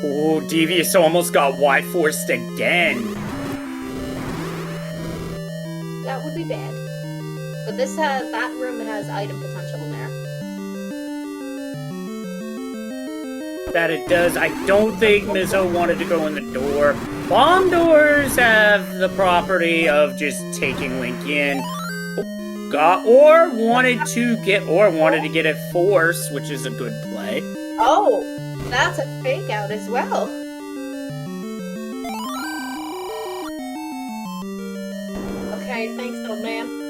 Speaker 2: Oh, Devious almost got Y-forced again.
Speaker 1: That would be bad. But that room has item potential in there.
Speaker 2: That it does. I don't think Mizzou wanted to go in the door. Bomb doors have the property of just taking Link in. Or wanted to get a force, which is a good play.
Speaker 1: Oh, that's a fake out as well. Okay, thanks, old man.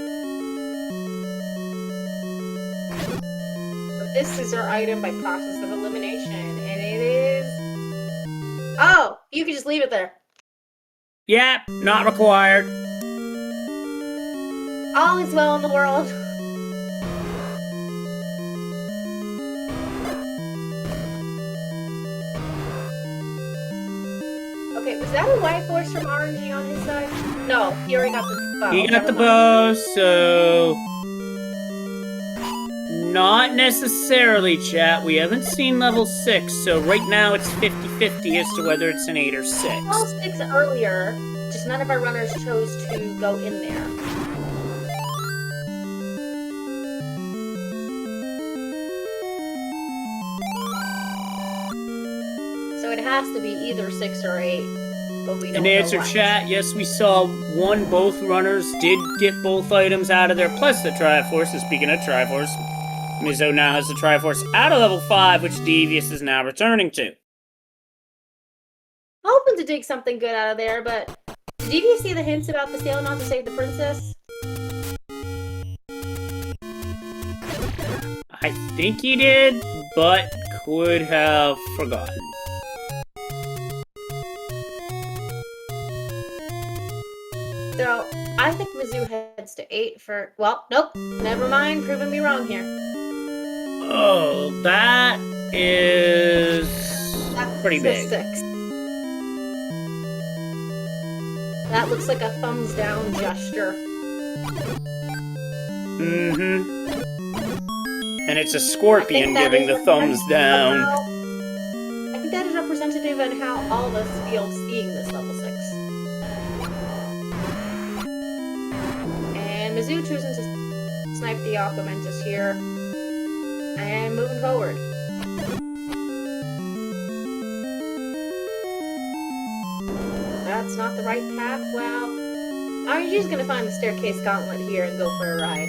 Speaker 1: This is our item by process of elimination, and it is... Oh! You can just leave it there.
Speaker 2: Yep, not required.
Speaker 1: All is well in the world. Okay, was that a white force from RNG on his side? No, he already got the bow.
Speaker 2: He got the bow, so... Not necessarily, chat. We haven't seen level 6, so right now it's 50-50 as to whether it's an 8 or 6.
Speaker 1: Level 6 earlier, just none of our runners chose to go in there. So it has to be either 6 or 8, but we don't know
Speaker 2: answer,
Speaker 1: what.
Speaker 2: chat, yes, we saw both runners did get both items out of there, plus the Triforce. And speaking of Triforce, Mizzou now has the Triforce out of level 5, which Devious is now returning to.
Speaker 1: Hoping to dig something good out of there, but did you see the hints about the sailor not to save the princess?
Speaker 2: I think he did, but could have forgotten.
Speaker 1: So, I think Mizzou heads to 8 for... Well, nope. Never mind. Proving me wrong here.
Speaker 2: Oh, that is...
Speaker 1: That's
Speaker 2: pretty big.
Speaker 1: 6. That looks like a thumbs down gesture.
Speaker 2: Mm-hmm. And it's a scorpion giving the thumbs down.
Speaker 1: I think that is representative of how all of us feel seeing this level 6. And Mizzou choosing to snipe the Aquamentus here. And moving forward. That's not the right path. Well, RNG's gonna find the staircase gauntlet here and go for a ride.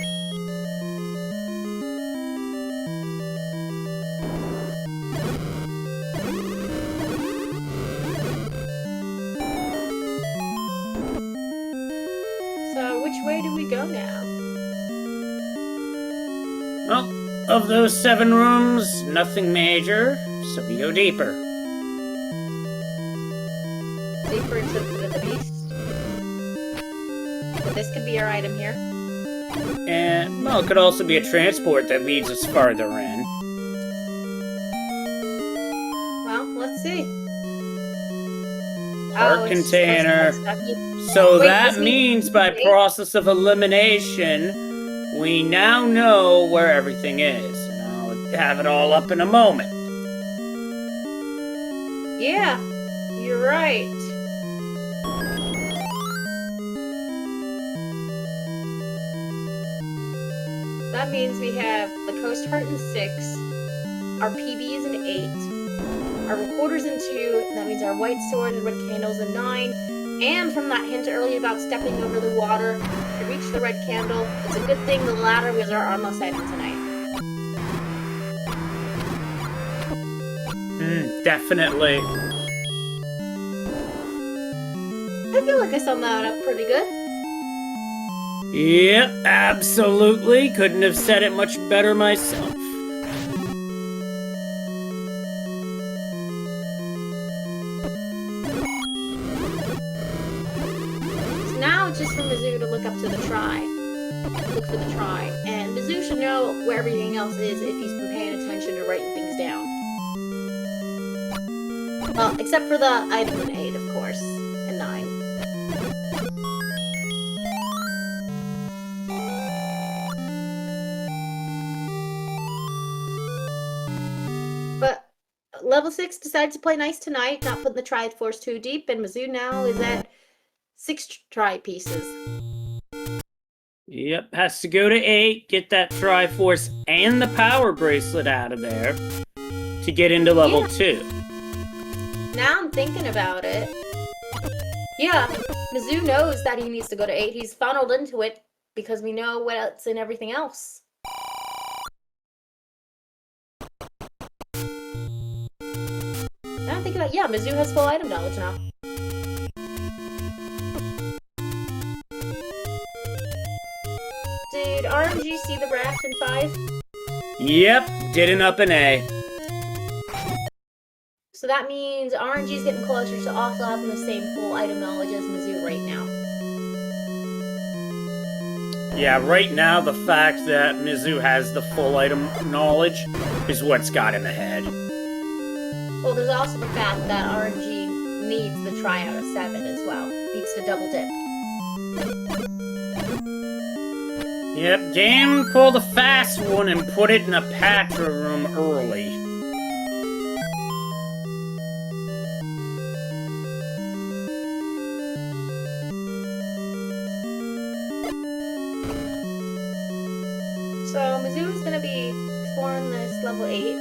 Speaker 1: So, which way do we go now?
Speaker 2: Well, of those 7 rooms, nothing major, so we go deeper.
Speaker 1: Deeper into the beast. But this could be our item here.
Speaker 2: And, well, it could also be a transport that leads us farther in.
Speaker 1: Well, let's see.
Speaker 2: Heart
Speaker 1: it's
Speaker 2: container.
Speaker 1: just that stuff.
Speaker 2: So
Speaker 1: Wait,
Speaker 2: that
Speaker 1: this means
Speaker 2: means by process of elimination, we now know where everything is. And I'll have it all up in a moment.
Speaker 1: Yeah, you're right. That means we have the Coast Heart in 6, our PB is in 8, our Recorder's in 2, that means our White Sword and Red Candle's in 9, and from that hint earlier about stepping over the water to reach the Red Candle, it's a good thing the ladder was our armless item tonight.
Speaker 2: Definitely.
Speaker 1: I feel like I summed that up pretty good.
Speaker 2: Yep, absolutely. Couldn't have said it much better myself.
Speaker 1: So now it's just for Mizzou to look up to the try. Look for the try. And Mizzou should know where everything else is if he's been paying attention to writing things down. Well, except for the item in 8, of course, and 9. But level 6 decided to play nice tonight, not putting the Triforce too deep, and Mizzou now is at 6 tri pieces.
Speaker 2: Yep, has to go to 8, get that Triforce and the Power Bracelet out of there to get into level 2.
Speaker 1: Now I'm thinking about it. Yeah, Mizzou knows that he needs to go to 8. He's funneled into it because we know what's in everything else. Now I'm thinking about, yeah, Mizzou has full item knowledge now. Did RNG see the raft in 5?
Speaker 2: Yep, did an up and A.
Speaker 1: So that means RNG is getting closer to also having the same full item knowledge as Mizzou right now.
Speaker 2: Yeah, right now the fact that Mizzou has the full item knowledge is what's got him ahead.
Speaker 1: Well, there's also the fact that RNG needs the try out of 7 as well. Needs to double dip.
Speaker 2: Yep, game pull the fast one and put it in a Patra room early.
Speaker 1: So Mizzou's gonna be exploring this level 8.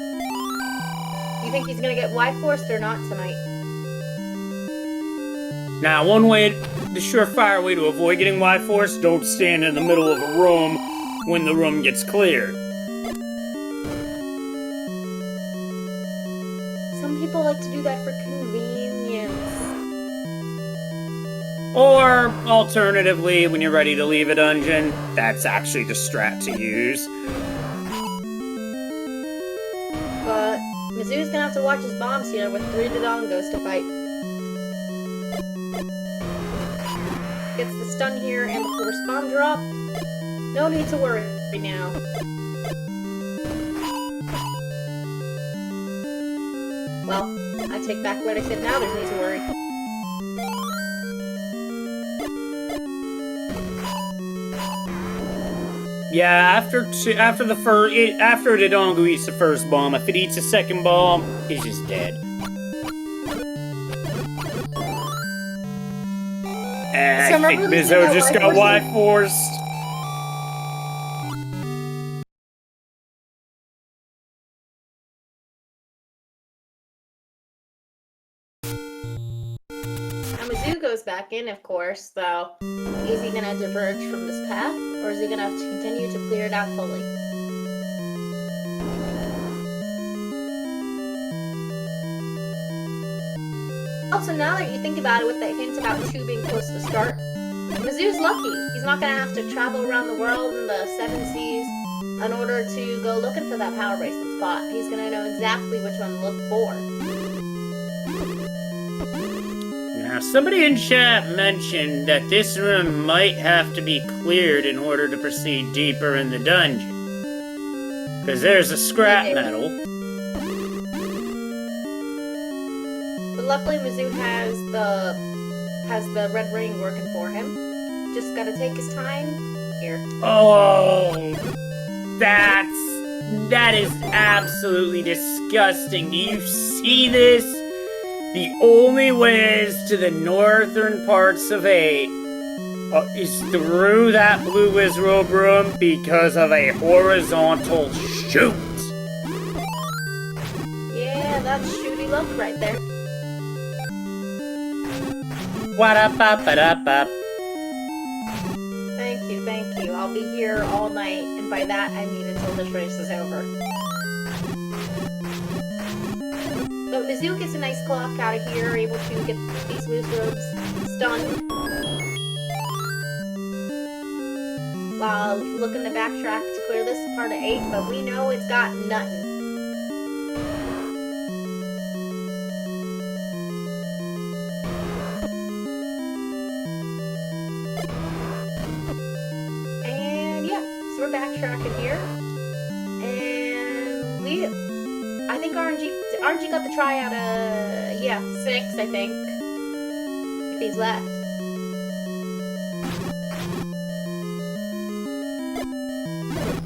Speaker 1: Do you think he's gonna get wide forced or not tonight?
Speaker 2: Now, one way, the surefire way to avoid getting wide force, don't stand in the middle of a room when the room gets cleared.
Speaker 1: Some people like to do that for convenience.
Speaker 2: Or, alternatively, when you're ready to leave a dungeon, that's actually the strat to use.
Speaker 1: But Mizzou's gonna have to watch his bombs here with 3 Dodongos to fight. Gets the stun here and the force bomb drop. No need to worry right now. Well, I take back what I said, now there's need to worry.
Speaker 2: Yeah, after Dodongo eats the first bomb, if it eats a second bomb, he's just dead. I think Mizzou just got wide forced.
Speaker 1: Now Mizzou goes back in, of course, so is he gonna diverge from this path, or is he gonna have to continue to clear it out fully? Also, now that you think about it with that hint about 2 being close to start, Mizzou's lucky. He's not gonna have to travel around the world in the 7 seas in order to go looking for that power bracelet spot. He's gonna know exactly which one to look for.
Speaker 2: Now, somebody in chat mentioned that this room might have to be cleared in order to proceed deeper in the dungeon. Because there's a scrap metal.
Speaker 1: But luckily Mizzou has the red ring working for him. Just gotta take his time here.
Speaker 2: Oh, that is absolutely disgusting. Do you see this? The only ways to the northern parts of 8 is through that blue wizrobe room because of a horizontal chute.
Speaker 1: Yeah, that's shooty luck right there.
Speaker 2: What-up-up-up-up.
Speaker 1: Thank you. I'll be here all night, and by that I mean until this race is over. So Mizzou gets a nice clock out of here, able to get these wizrobes stunned. While looking to backtrack to clear this part of 8, but we know it's got nothing. We're backtracking here, and I think RNG got the try out of, 6, I think, if he's left.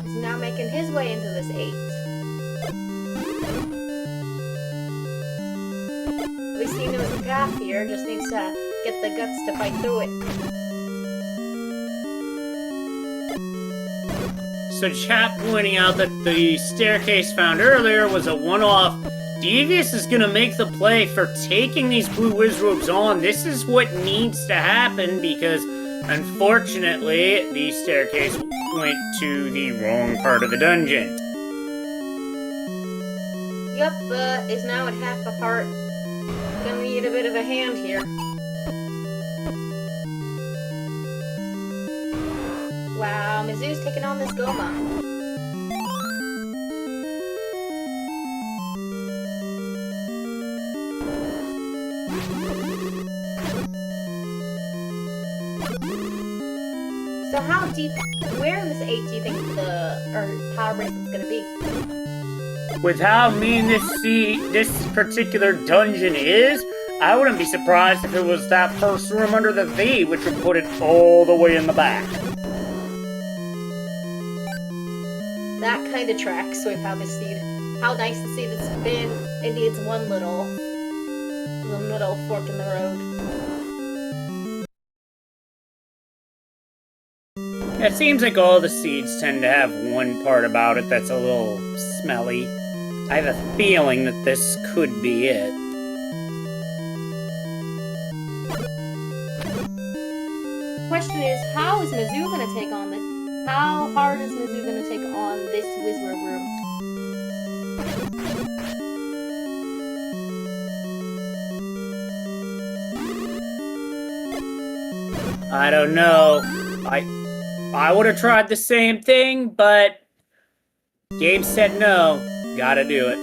Speaker 1: He's now making his way into this 8. At least he knows the path here, just needs to get the guts to fight through it.
Speaker 2: So chat pointing out that the staircase found earlier was a one-off. Devious is gonna make the play for taking these blue wizrobes on. This is what needs to happen because, unfortunately, the staircase went to the wrong part of the dungeon.
Speaker 1: Yep, but is now at half a heart. Gonna need a bit of a hand here. Wow, Mizzou's taking on this Goma. So how deep, where in this 8 do you think the power bracelet's gonna be?
Speaker 2: With how mean this particular dungeon is, I wouldn't be surprised if it was that first room under the V, which would put it all the way in the back.
Speaker 1: That kind of tracks with how this seed, how nice the seed has been. It needs one little fork in the road.
Speaker 2: It seems like all the seeds tend to have one part about it that's a little smelly. I have a feeling that this could be it.
Speaker 1: Question is, how is Mizzou gonna take on this? How hard is Mizzou gonna take on this wizrobe room?
Speaker 2: I don't know. I would have tried the same thing, but game said no. Gotta do it.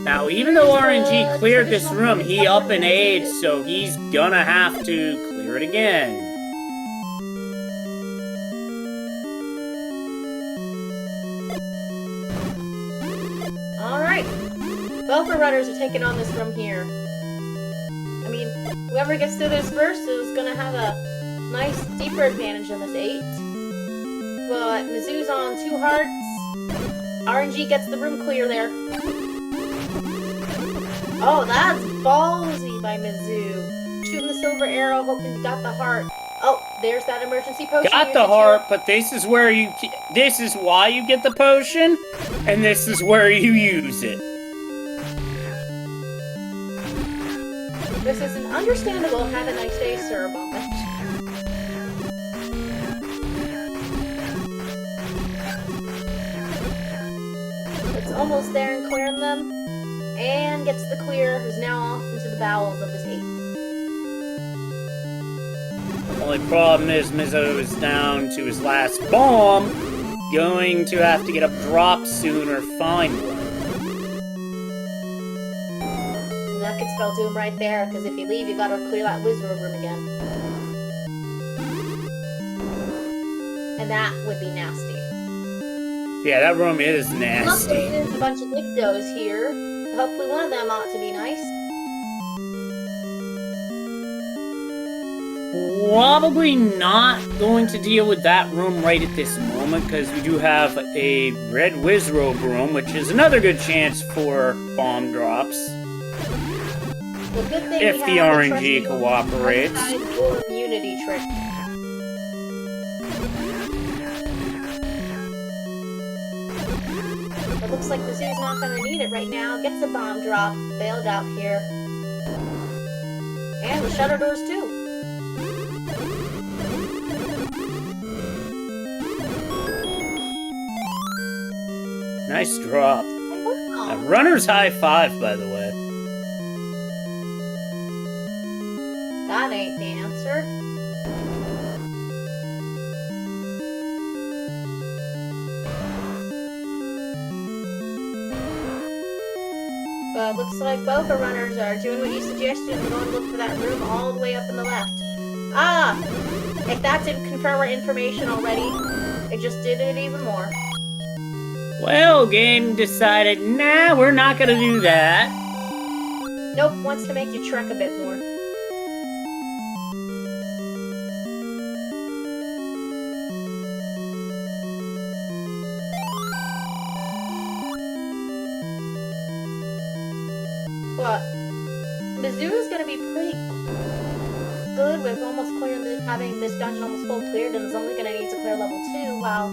Speaker 2: Now, even though RNG cleared this room, he up in age, so he's gonna have to clear it again.
Speaker 1: Alright. Both our runners are taking on this room here. I mean, whoever gets through this first is gonna have a nice, deeper advantage in this 8. But Mizzou's on 2 hearts. RNG gets the room clear there. Oh, that's ballsy by Mizzou. Shooting the silver arrow, hoping he got the heart. Oh, there's that emergency potion.
Speaker 2: Got the heart, but this is why you get the potion, and this is where you use it.
Speaker 1: This is an understandable have a nice day, sir moment. It's almost there and clearing them. And gets the clear, who's now off into the bowels of this 8.
Speaker 2: Only problem is Mizzou is down to his last bomb, going to have to get a drop soon or find one.
Speaker 1: And that could spell doom right there, because if you leave, you gotta clear that wizard room again. And that would be nasty.
Speaker 2: Yeah, that room is
Speaker 1: Look,
Speaker 2: nasty.
Speaker 1: there's a bunch of Dictos here. Hopefully one of them ought to be nice.
Speaker 2: Probably not going to deal with that room right at this moment, because we do have a red Wizrobe room, which is another good chance for bomb drops.
Speaker 1: Well, good thing
Speaker 2: If
Speaker 1: we
Speaker 2: the
Speaker 1: have
Speaker 2: RNG cooperates.
Speaker 1: or immunity trick. It looks like the zoo's not going to need it right now. Gets the bomb drop. Bailed out here. And the shutter doors too.
Speaker 2: Nice drop. Runner's high five, by the way.
Speaker 1: That ain't the answer. But looks like both the runners are doing what you suggested and going to look for that room all the way up in the left. Ah! If that didn't confirm our information already, it just did it even more.
Speaker 2: Well, game decided, nah, we're not gonna do that.
Speaker 1: Nope, wants to make you trek a bit more. But mizzou is going to be pretty good with almost clearing having this dungeon almost full cleared, and is only going to need to clear level 2, while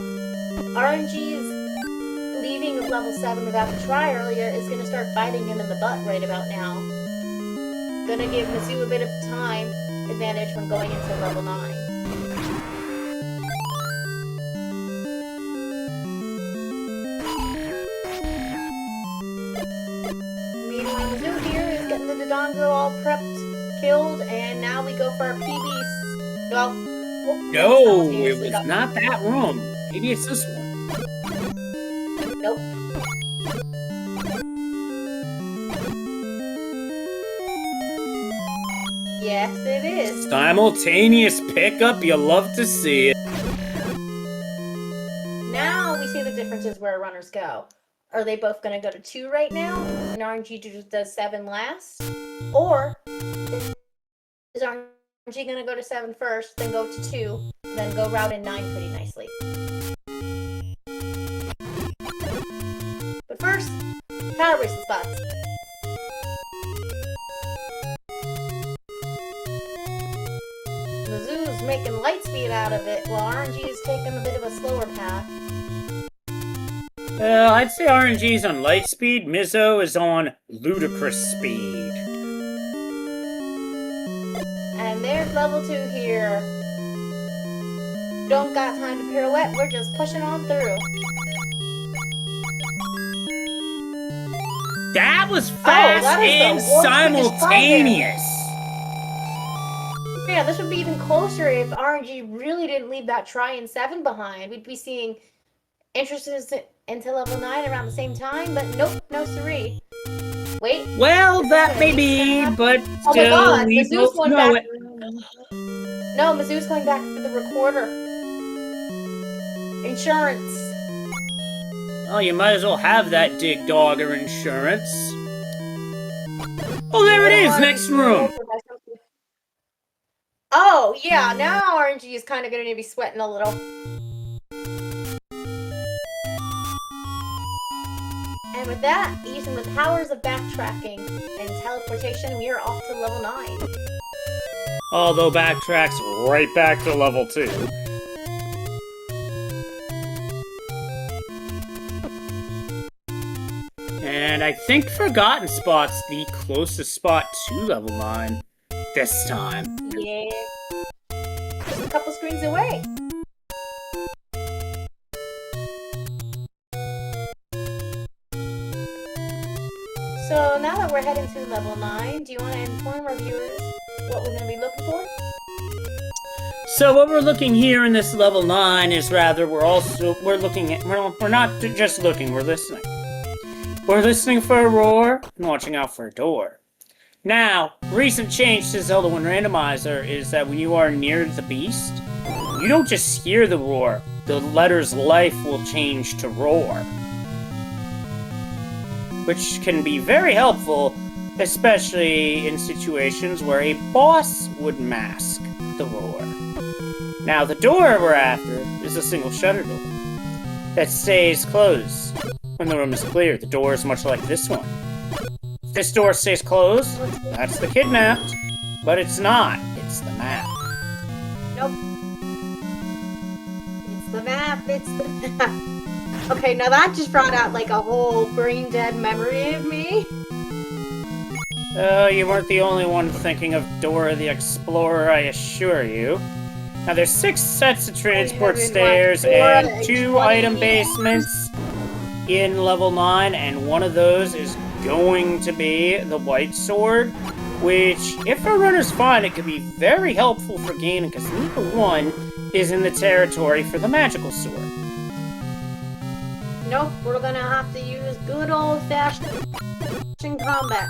Speaker 1: RNG's leaving of level 7 without a try earlier is going to start biting him in the butt right about now. Gonna give mizzou a bit of time advantage when going into level 9. Meanwhile, mizzou here is getting the Dodongo all prepped, killed, and now we go for our PBs. Well,
Speaker 2: No, it was not that room. Maybe it's this one.
Speaker 1: Nope. Yes, it is.
Speaker 2: Simultaneous pickup, you love to see it.
Speaker 1: Now we see the differences where runners go. Are they both going to go to 2 right now, and RNG does 7 last? Or is RNG going to go to 7 first, then go to 2, then go route in 9 pretty nicely? But first, power racing spots. mizzou's making light speed out of it, while RNG is taking a bit of a slower path.
Speaker 2: I'd say RNG's on light speed, Mizzo is on ludicrous speed.
Speaker 1: And there's level 2 here. Don't got time to pirouette, we're just pushing on through.
Speaker 2: That was fast and simultaneous.
Speaker 1: Yeah, this would be even closer if RNG really didn't leave that try in 7 behind. We'd be seeing entrances into level 9 around the same time, but nope, no siree. Wait.
Speaker 2: Well, that may be, but
Speaker 1: Oh
Speaker 2: still,
Speaker 1: my god,
Speaker 2: we
Speaker 1: mizzou's
Speaker 2: both
Speaker 1: going
Speaker 2: know
Speaker 1: back.
Speaker 2: it.
Speaker 1: No, mizzou's going back for the recorder. Insurance.
Speaker 2: Oh, you might as well have that dig dogger insurance. Oh, there it is, next room.
Speaker 1: Oh, yeah, now RNG is kind of going to be sweating a little. And with that, using the powers of backtracking and teleportation, we are off to level 9.
Speaker 2: Although backtracks right back to level 2. And I think Forgotten Spot's the closest spot to level 9 this time.
Speaker 1: Yeah. Just a couple screens away. So now that we're heading to level 9, do you want to inform our viewers what we're going to be looking for?
Speaker 2: So what we're looking here in this level 9 is rather we're not just looking, we're listening. We're listening for a roar and watching out for a door. Now, recent change to Zelda 1 Randomizer is that when you are near the beast, you don't just hear the roar, the letter's life will change to roar. Which can be very helpful, especially in situations where a boss would mask the roar. Now, the door we're after is a single shutter door that stays closed when the room is clear. The door is much like this one. If this door stays closed, that's the kidnapped. But it's not. It's the map.
Speaker 1: Nope. It's the map. It's the map. Okay, now that just brought out like a whole brain dead memory of me.
Speaker 2: Oh, you weren't the only one thinking of Dora the Explorer, I assure you. Now, there's 6 sets of transport stairs and 2 item basements in level 9, and one of those is going to be the White Sword, which, if a runner's fine, it could be very helpful for gaining, because neither one is in the territory for the Magical Sword.
Speaker 1: Nope, we're gonna have to use good old-fashioned combat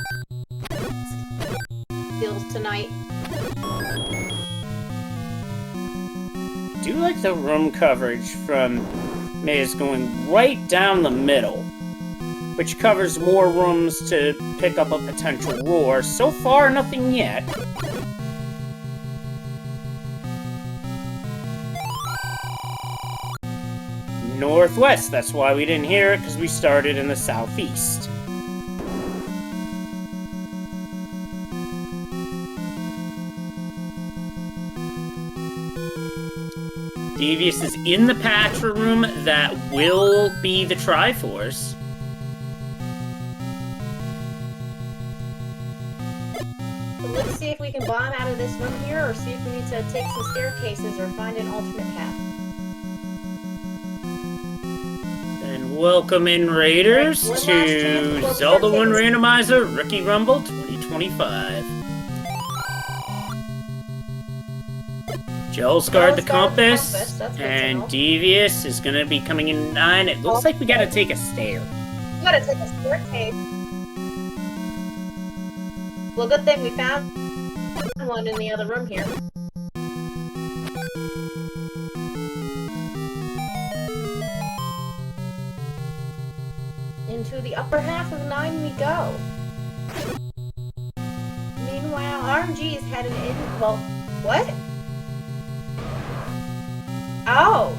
Speaker 1: skills tonight.
Speaker 2: I do like the room coverage from Maze going right down the middle, which covers more rooms to pick up a potential roar. So far, nothing yet. Northwest, that's why we didn't hear it, because we started in the southeast. Devious is in the Patra room that will be the Triforce.
Speaker 1: So let's see if we can bomb out of this room here, or see if we need to take some staircases or find an alternate path.
Speaker 2: And welcome in, Raiders, to Zelda 1 Randomizer Rookie Rumble 2025. Joel's guard the compass, and Devious is gonna be coming in 9. It looks like we gotta take a stair.
Speaker 1: We gotta take a staircase. Well, good thing we found one in the other room here. Into the upper half of 9 we go. Meanwhile, RNG is headed in. Well, what? Oh!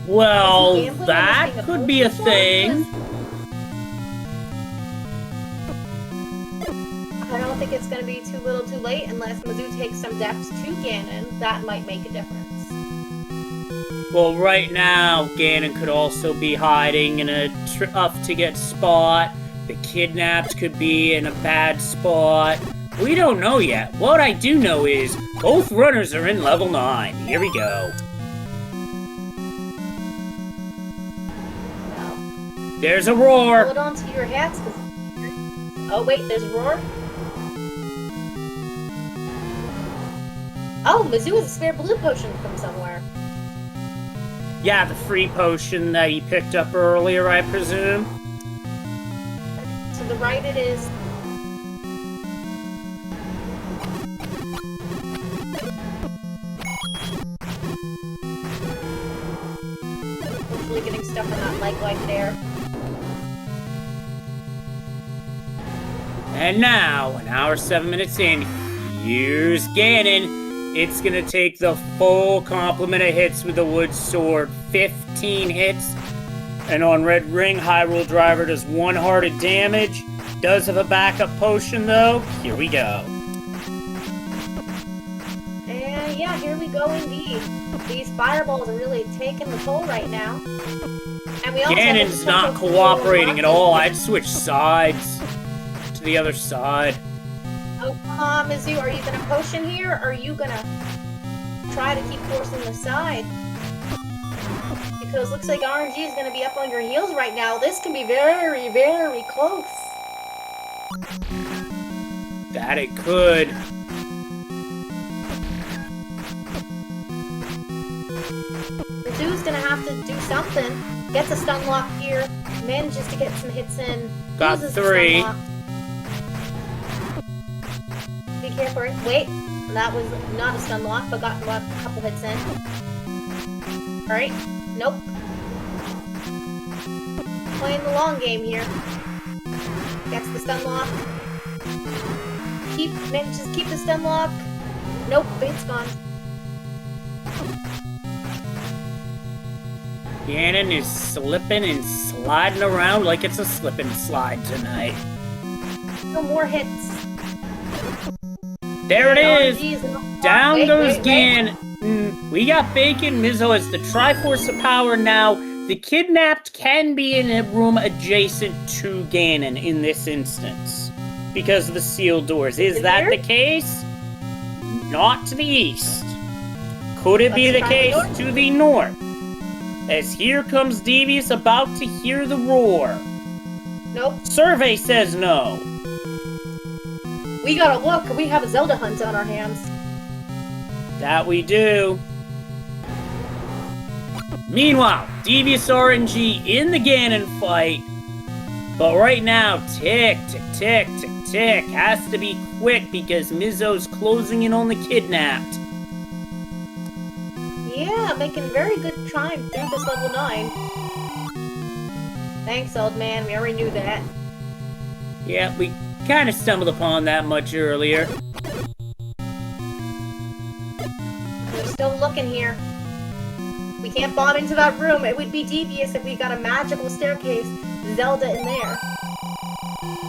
Speaker 2: Well, that could be a thing.
Speaker 1: I don't think it's going to be too little too late unless Mizzou takes some depths to Ganon. That might make a difference.
Speaker 2: Well, right now, Ganon could also be hiding in a tough-to-get spot. The kidnapped could be in a bad spot. We don't know yet. What I do know is both runners are in level 9. Here we go. There's a roar!
Speaker 1: Hold on to your hats, cause... Oh wait, there's a roar? Oh, Mizzou has a spare blue potion from somewhere.
Speaker 2: Yeah, the free potion that he picked up earlier, I presume.
Speaker 1: To the right it is. Hopefully getting stuck on that leg light there.
Speaker 2: And now, an hour 7 minutes in, here's Ganon. It's gonna take the full complement of hits with the wood sword. 15 hits. And on Red Ring, Hyrule Driver does 1 hearted damage. Does have a backup potion though. Here we go.
Speaker 1: And yeah, here we go indeed. These fireballs are really taking the toll right now. And we also
Speaker 2: Ganon's not cooperating at all. I'd switch sides to the other side.
Speaker 1: Oh, Mizzou, are you gonna potion here, or are you gonna try to keep forcing the side? Because looks like RNG is gonna be up on your heels right now. This can be very, very close.
Speaker 2: That it could.
Speaker 1: Mizzou's gonna have to do something. Gets a stun lock here, manages to get some hits in.
Speaker 2: Got 3.
Speaker 1: Be careful. Wait, that was not a stun lock, but got a couple hits in. Alright, Nope. Playing the long game here. Gets the stun lock. Manages to keep the stun lock. Nope, it's gone.
Speaker 2: Ganon is slipping and sliding around like it's a slip and slide tonight.
Speaker 1: No more hits.
Speaker 2: There it is! Down goes Ganon. We got Bacon. Mizzou has the Triforce of Power now. The kidnapped can be in a room adjacent to Ganon in this instance because of the sealed doors. Is that the case? Not to the east. Could it be the case to the north? As here comes Devious about to hear the roar.
Speaker 1: Nope.
Speaker 2: Survey says no.
Speaker 1: We gotta look. We have a Zelda hunt on our hands.
Speaker 2: That we do. Meanwhile, Devious RNG in the Ganon fight. But right now, tick, tick, tick, tick, tick. Has to be quick because Mizzou's closing in on the kidnapped.
Speaker 1: Yeah, making very good time through this level 9. Thanks, old man. We already knew that.
Speaker 2: Yeah, we kind of stumbled upon that much earlier.
Speaker 1: We're still looking here. We can't bomb into that room. It would be devious if we got a magical staircase Zelda in there.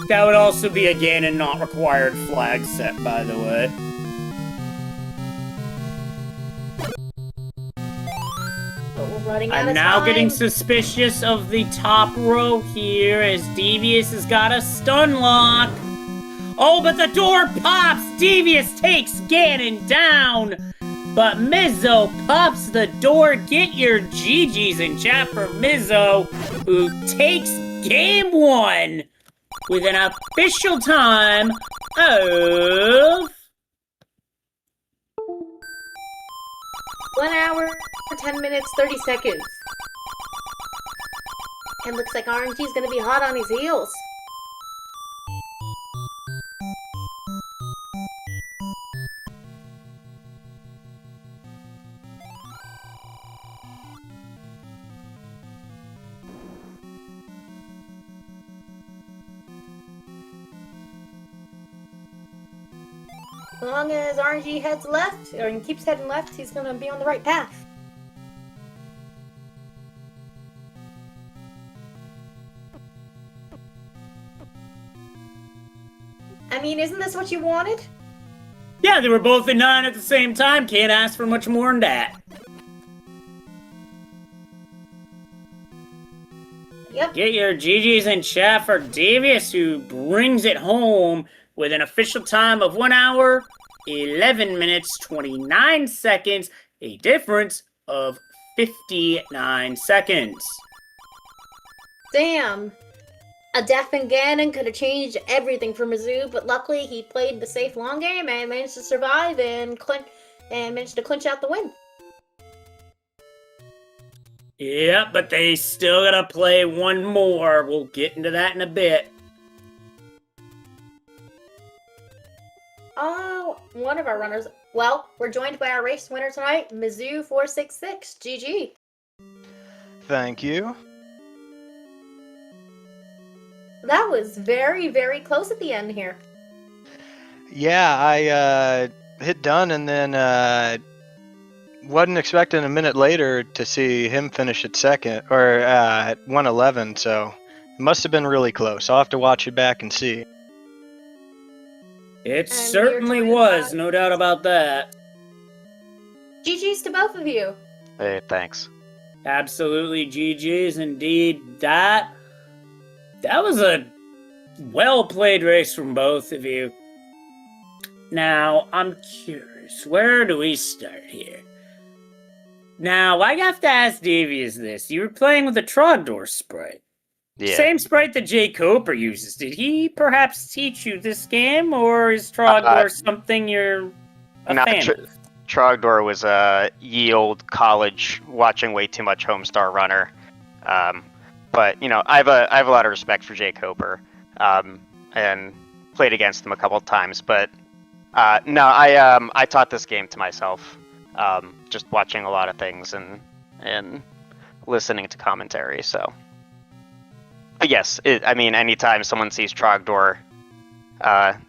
Speaker 2: That would also be a Ganon not required flag set, by the way. I'm now getting suspicious of the top row here as Devious has got a stun lock. Oh, but the door pops! Devious takes Ganon down! But Mizzou pops the door. Get your GGs in chat for Mizzou, who takes game 1 with an official time of
Speaker 1: 1 hour, 10 minutes, 30 seconds. And looks like RNG's gonna be hot on his heels. As long as RNG heads left, or keeps heading left, he's gonna be on the right path. I mean, isn't this what you wanted?
Speaker 2: Yeah, they were both in 9 at the same time. Can't ask for much more than that.
Speaker 1: Yep.
Speaker 2: Get your GGs in chat for Devious, who brings it home with an official time of 1 hour, 11 minutes, 29 seconds, a difference of 59 seconds.
Speaker 1: Damn. A death in Ganon could have changed everything for Mizzou, but luckily he played the safe long game and managed to survive and managed to clinch out the win.
Speaker 2: Yeah, but they still gotta play one more. We'll get into that in a bit.
Speaker 1: Oh, one of our runners. Well, we're joined by our race winner tonight, mizzou466. GG.
Speaker 3: Thank you.
Speaker 1: That was very, very close at the end here.
Speaker 3: Yeah, I hit done and then wasn't expecting a minute later to see him finish at second, or at 111, so it must have been really close. I'll have to watch it back and see.
Speaker 2: It certainly was, no doubt about that.
Speaker 1: GG's to both of you.
Speaker 4: Hey, thanks.
Speaker 2: Absolutely, GG's indeed. That was a well-played race from both of you. Now, I'm curious, where do we start here? Now, I have to ask Devious this. You were playing with a Trogdor sprite.
Speaker 4: Yeah.
Speaker 2: Same sprite that Jay Coper uses. Did he perhaps teach you this game, or is Trogdor something you're a fan of?
Speaker 4: Trogdor was a ye old college watching way too much Homestar Runner. But, you know, I have a lot of respect for Jay Coper, and played against him a couple of times. But no, I taught this game to myself, just watching a lot of things and listening to commentary. So, but yes, I mean, anytime someone sees Trogdor,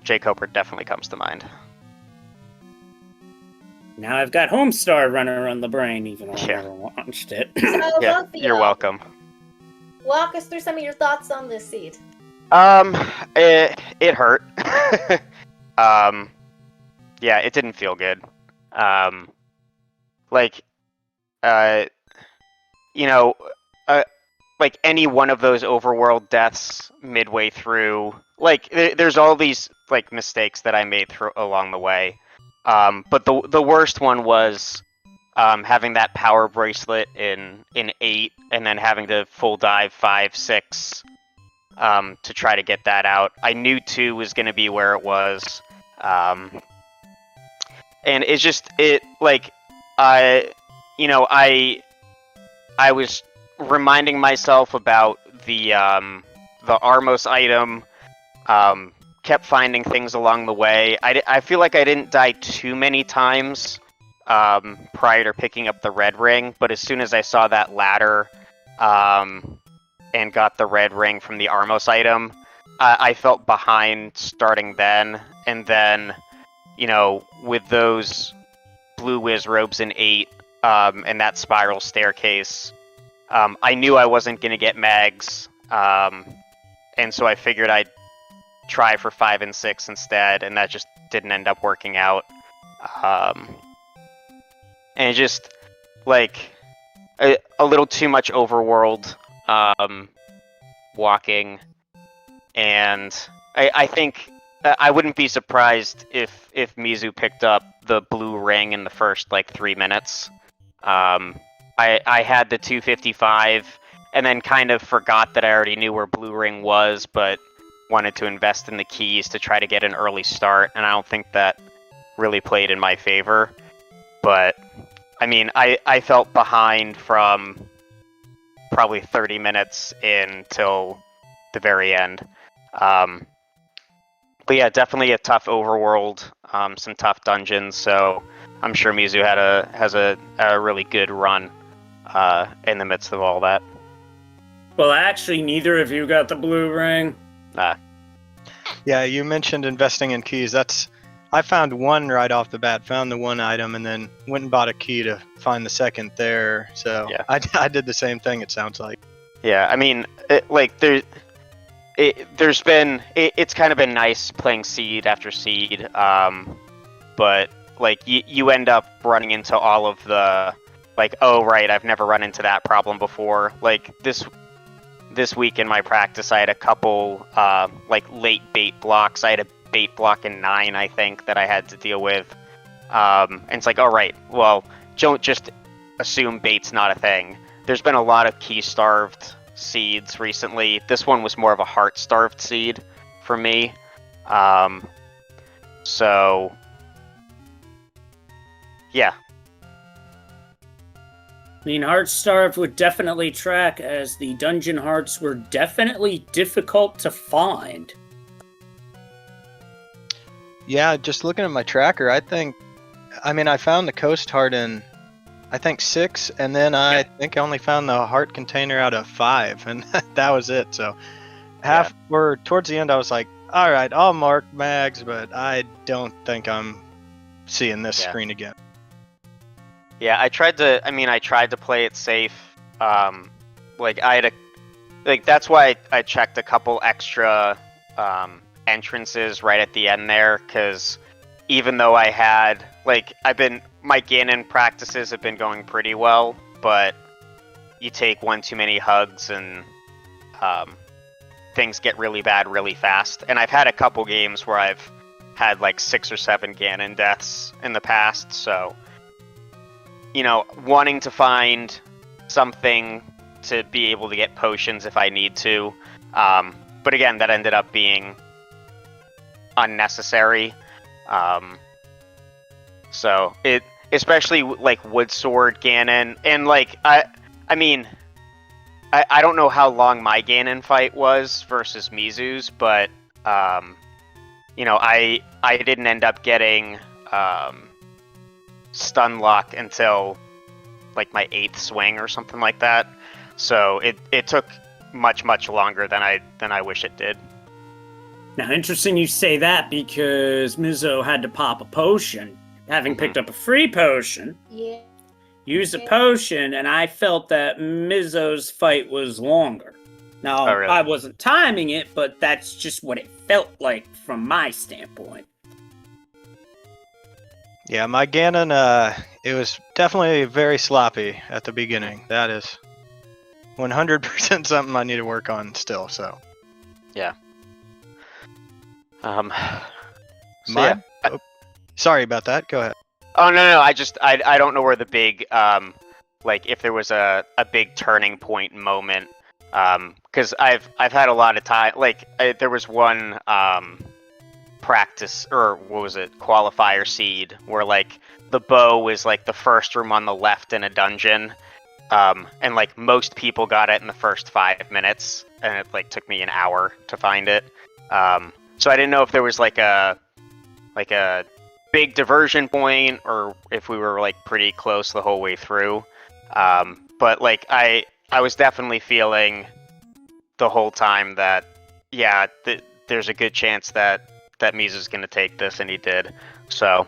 Speaker 4: Jake Hoper definitely comes to mind.
Speaker 2: Now I've got Homestar Runner on the brain, even though I
Speaker 4: Yeah.
Speaker 2: never watched it.
Speaker 1: So
Speaker 4: Yeah,
Speaker 1: both of
Speaker 4: you're
Speaker 1: y'all,
Speaker 4: welcome.
Speaker 1: walk us through some of your thoughts on this seed.
Speaker 4: It hurt. Yeah, it didn't feel good. Like, you know, like any one of those overworld deaths midway through, like there's all these like mistakes that I made through along the way. But the worst one was having that power bracelet in 8, and then having to full dive 5, 6 to try to get that out. I knew 2 was going to be where it was, and it's just I was reminding myself about the Armos item. Kept finding things along the way. I feel like I didn't die too many times prior to picking up the red ring, but as soon as I saw that ladder and got the red ring from the Armos item, I felt behind starting then. And then, with those blue whiz robes in 8 and that spiral staircase, I knew I wasn't going to get mags, and so I figured I'd try for 5 and 6 instead, and that just didn't end up working out. And just like a little too much overworld walking, and I think I wouldn't be surprised if Mizzou picked up the blue ring in the first 3 minutes. I had the 255 and then kind of forgot that I already knew where blue ring was, but wanted to invest in the keys to try to get an early start, and I don't think that really played in my favor. But I mean, I felt behind from probably 30 minutes in till the very end. But yeah, definitely a tough overworld, some tough dungeons. So I'm sure Mizzou has a really good run in the midst of all that.
Speaker 2: Well, actually, neither of you got the blue ring.
Speaker 3: Yeah, you mentioned investing in keys. I found one right off the bat, found the one item, and then went and bought a key to find the second there. So yeah. I did the same thing, it sounds like.
Speaker 4: Yeah, I mean, it's kind of been nice playing seed after seed, but you end up running into all of the oh right, I've never run into that problem before. This week in my practice, I had a couple late bait blocks. I had a bait block in 9, I think, that I had to deal with, and it's all right, well, don't just assume bait's not a thing. There's been a lot of key starved seeds recently. This one was more of a heart starved seed for me. So yeah.
Speaker 2: I mean, Heart Starved would definitely track, as the dungeon hearts were definitely difficult to find.
Speaker 3: Yeah, just looking at my tracker, I found the Coast Heart in, I think 6, and then I think I only found the heart container out of 5, and that was it. So towards the end, I was like, all right, I'll mark mags, but I don't think I'm seeing this screen again.
Speaker 4: Yeah, I tried to play it safe. I had that's why I checked a couple extra entrances right at the end there, because even though I had my Ganon practices have been going pretty well, but you take one too many hugs and things get really bad really fast. And I've had a couple games where I've had 6 or 7 Ganon deaths in the past, so wanting to find something to be able to get potions if I need to. But again, that ended up being unnecessary. So it, especially Wood Sword Ganon, and I don't know how long my Ganon fight was versus Mizzou's, but I didn't end up getting stun lock until my 8th swing or something like that. So it took much longer than I wish it did.
Speaker 2: Now, interesting you say that because Mizzo had to pop a potion, having picked up a free potion.
Speaker 1: Yeah.
Speaker 2: Used a potion, and I felt that Mizzo's fight was longer. Now,
Speaker 4: Oh, really?
Speaker 2: I wasn't timing it, but that's just what it felt like from my standpoint.
Speaker 3: Yeah, my Ganon, it was definitely very sloppy at the beginning. That is 100% something I need to work on still, so.
Speaker 4: Yeah. So
Speaker 3: My, oh, sorry about that, go ahead.
Speaker 4: Oh no, I don't know where the big like if there was a big turning point moment, because I've had a lot of time, like there was one practice, or what was it, qualifier seed, where like the bow was like the first room on the left in a dungeon, and like most people got it in the first 5 minutes, and it like took me an hour to find it. So I didn't know if there was like a big diversion point, or if we were like pretty close the whole way through. But like I was definitely feeling the whole time that there's a good chance that Mizzou's gonna take this, and he did. So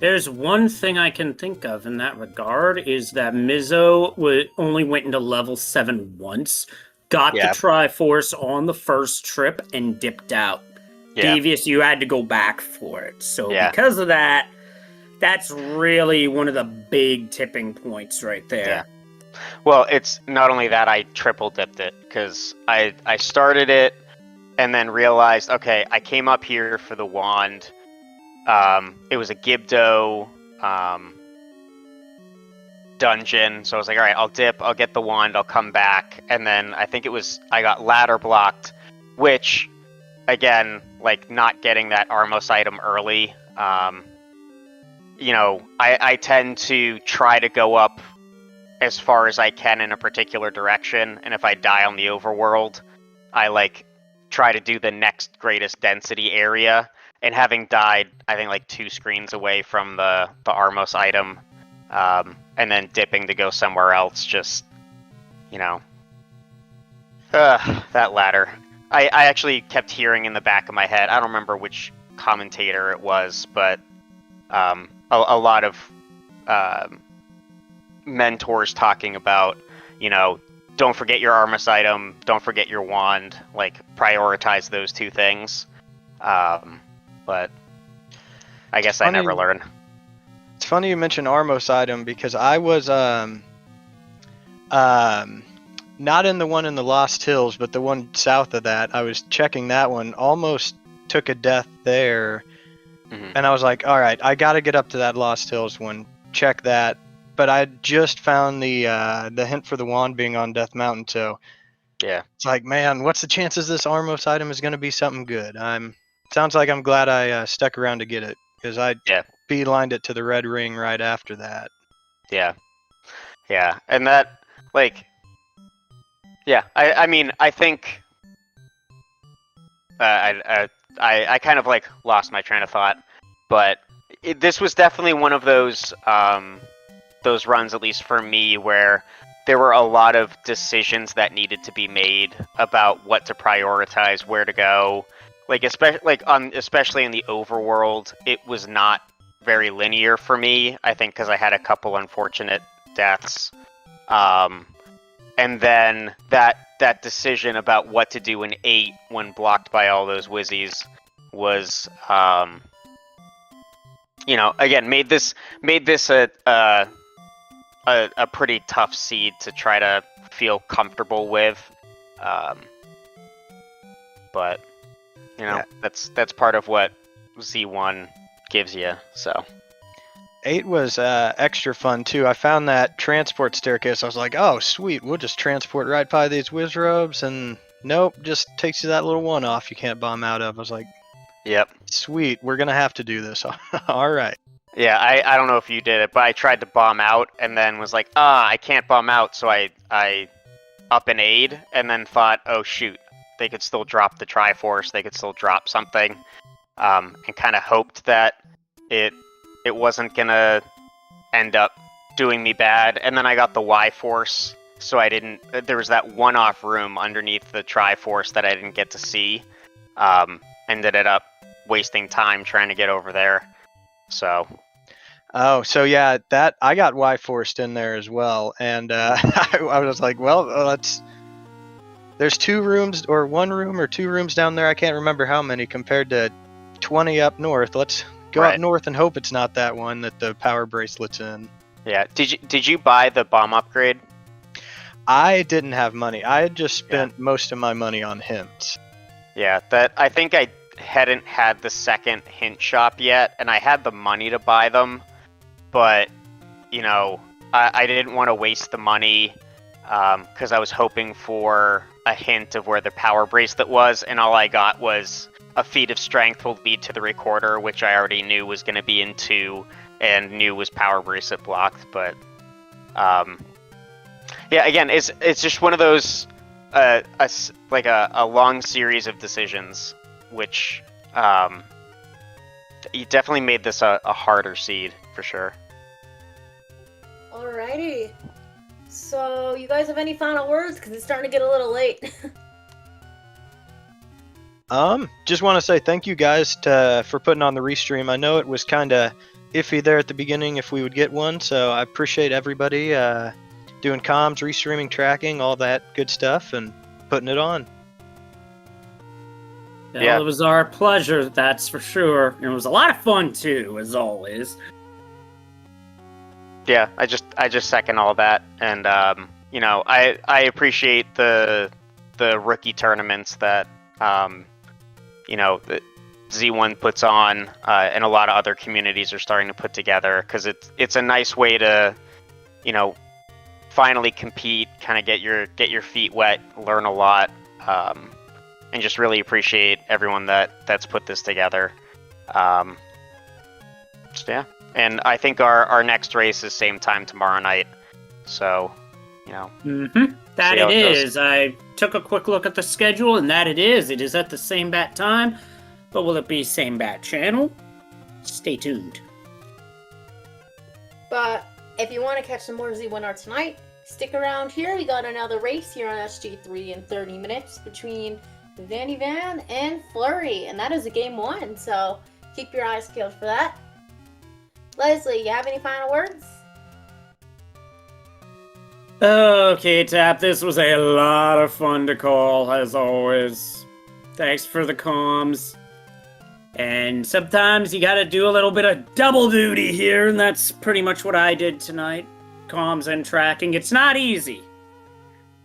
Speaker 2: There's one thing I can think of in that regard is that Mizzo only went into level 7 once, got the Triforce on the first trip, and dipped out.
Speaker 4: yeah.
Speaker 2: Devious, you had to go back for it. So
Speaker 4: Yeah.
Speaker 2: because of that, that's really one of the big tipping points right there.
Speaker 4: Yeah. Well, it's not only that, I triple dipped it, because I started it and then realized, okay, I came up here for the wand. It was a Gibdo dungeon, so I was like, all right, I'll dip, I'll get the wand, I'll come back, and then I think I got ladder blocked, which, again, like not getting that Armos item early, I tend to try to go up as far as I can in a particular direction, and if I die on the overworld, I like try to do the next greatest density area, and having died, I think like 2 screens away from the Armos item, and then dipping to go somewhere else, just, that ladder. I actually kept hearing in the back of my head, I don't remember which commentator it was, but a lot of mentors talking about, don't forget your Armos item, don't forget your wand, like prioritize those 2 things. But I guess I never learned.
Speaker 3: It's funny you mention Armos item, because I was not in the one in the Lost Hills, but the one south of that. I was checking that one, almost took a death there, and I was like, all right, I got to get up to that Lost Hills one, check that. But I just found the hint for the wand being on Death Mountain, so
Speaker 4: yeah,
Speaker 3: it's like, man, what's the chances this Armos item is going to be something good? Sounds like I'm glad I stuck around to get it, because I beelined it to the red ring right after that.
Speaker 4: Yeah, and that, like, I mean, I think I kind of like lost my train of thought, but this was definitely one of those runs, at least for me, where there were a lot of decisions that needed to be made about what to prioritize, where to go. Like especially in the overworld, it was not very linear for me. I think because I had a couple unfortunate deaths, and then that decision about what to do in 8 when blocked by all those Wizzies was, again, made this a pretty tough seed to try to feel comfortable with, but that's part of what Z1 gives you. So
Speaker 3: 8 was extra fun too. I found that transport staircase. I was like, oh sweet, we'll just transport right by these Wizrobes, and nope, just takes you that little one off you can't bomb out of. I was like,
Speaker 4: yep,
Speaker 3: sweet, we're gonna have to do this. All right.
Speaker 4: Yeah, I don't know if you did it, but I tried to bomb out and then was like, I can't bomb out, so I up an aid, and then thought, oh shoot, they could still drop the Triforce, they could still drop something, and kind of hoped that it wasn't gonna end up doing me bad, and then I got the Y-Force so I didn't. There was that one-off room underneath the Triforce that I didn't get to see. Ended up wasting time trying to get over there. So.
Speaker 3: Oh, so yeah, that I got Y-forced in there as well, and I was like, well, there's 2 rooms or 1 room or 2 rooms down there. I can't remember how many compared to 20 up north. Let's go up north and hope it's not that one that the power bracelet's in.
Speaker 4: Yeah. Did you buy the bomb upgrade?
Speaker 3: I didn't have money. I had just spent most of my money on hints.
Speaker 4: Yeah, I think I hadn't had the second hint shop yet, and I had the money to buy them, but you know, I didn't want to waste the money because I was hoping for a hint of where the power bracelet was, and all I got was a feat of strength will lead to the recorder, which I already knew was going to be in 2 and knew was power bracelet blocked. But yeah, again, it's just one of those like a long series of decisions, which you definitely made this a harder seed for sure.
Speaker 1: Alrighty. So, you guys have any final words? Because it's starting to get a little late.
Speaker 3: Just want to say thank you guys for putting on the restream. I know it was kind of iffy there at the beginning if we would get one, so I appreciate everybody doing comms, restreaming, tracking, all that good stuff, and putting it on.
Speaker 2: Well, it was our pleasure, that's for sure. And it was a lot of fun too, as always.
Speaker 4: Yeah, I just second all that, and you know, I appreciate the rookie tournaments that you know, that Z1 puts on, and a lot of other communities are starting to put together, because it's a nice way to, you know, finally compete, kind of get your feet wet, learn a lot, and just really appreciate everyone that's put this together. Just, yeah. And I think our next race is same time tomorrow night. So, you know.
Speaker 2: That it is. I took a quick look at the schedule, and that it is. It is at the same bat time. But will it be same bat channel? Stay tuned.
Speaker 1: But if you want to catch some more Z1R tonight, stick around here. We got another race here on SG3 in 30 minutes between Vanny Van and Flurry. And that is a game 1. So keep your eyes peeled for that. Leslie, you have any final words?
Speaker 2: Okay, Tap, this was a lot of fun to call, as always. Thanks for the comms. And sometimes you gotta do a little bit of double duty here, and that's pretty much what I did tonight. Comms and tracking. It's not easy.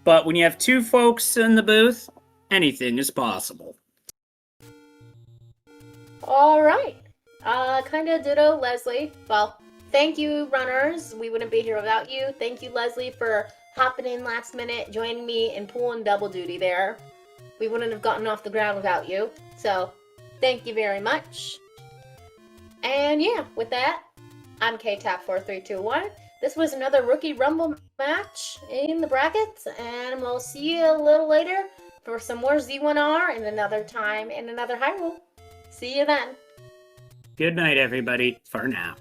Speaker 2: But when you have 2 folks in the booth, anything is possible.
Speaker 1: Alright. Kinda ditto Leslie. Well, thank you, runners. We wouldn't be here without you. Thank you, Leslie, for hopping in last minute, joining me, and pulling double duty there. We wouldn't have gotten off the ground without you. So, thank you very much. And yeah, with that, I'm KTap4321. This was another Rookie Rumble match in the brackets, and we'll see you a little later for some more Z1R and another time in another Hyrule. See you then.
Speaker 2: Good night, everybody, for now.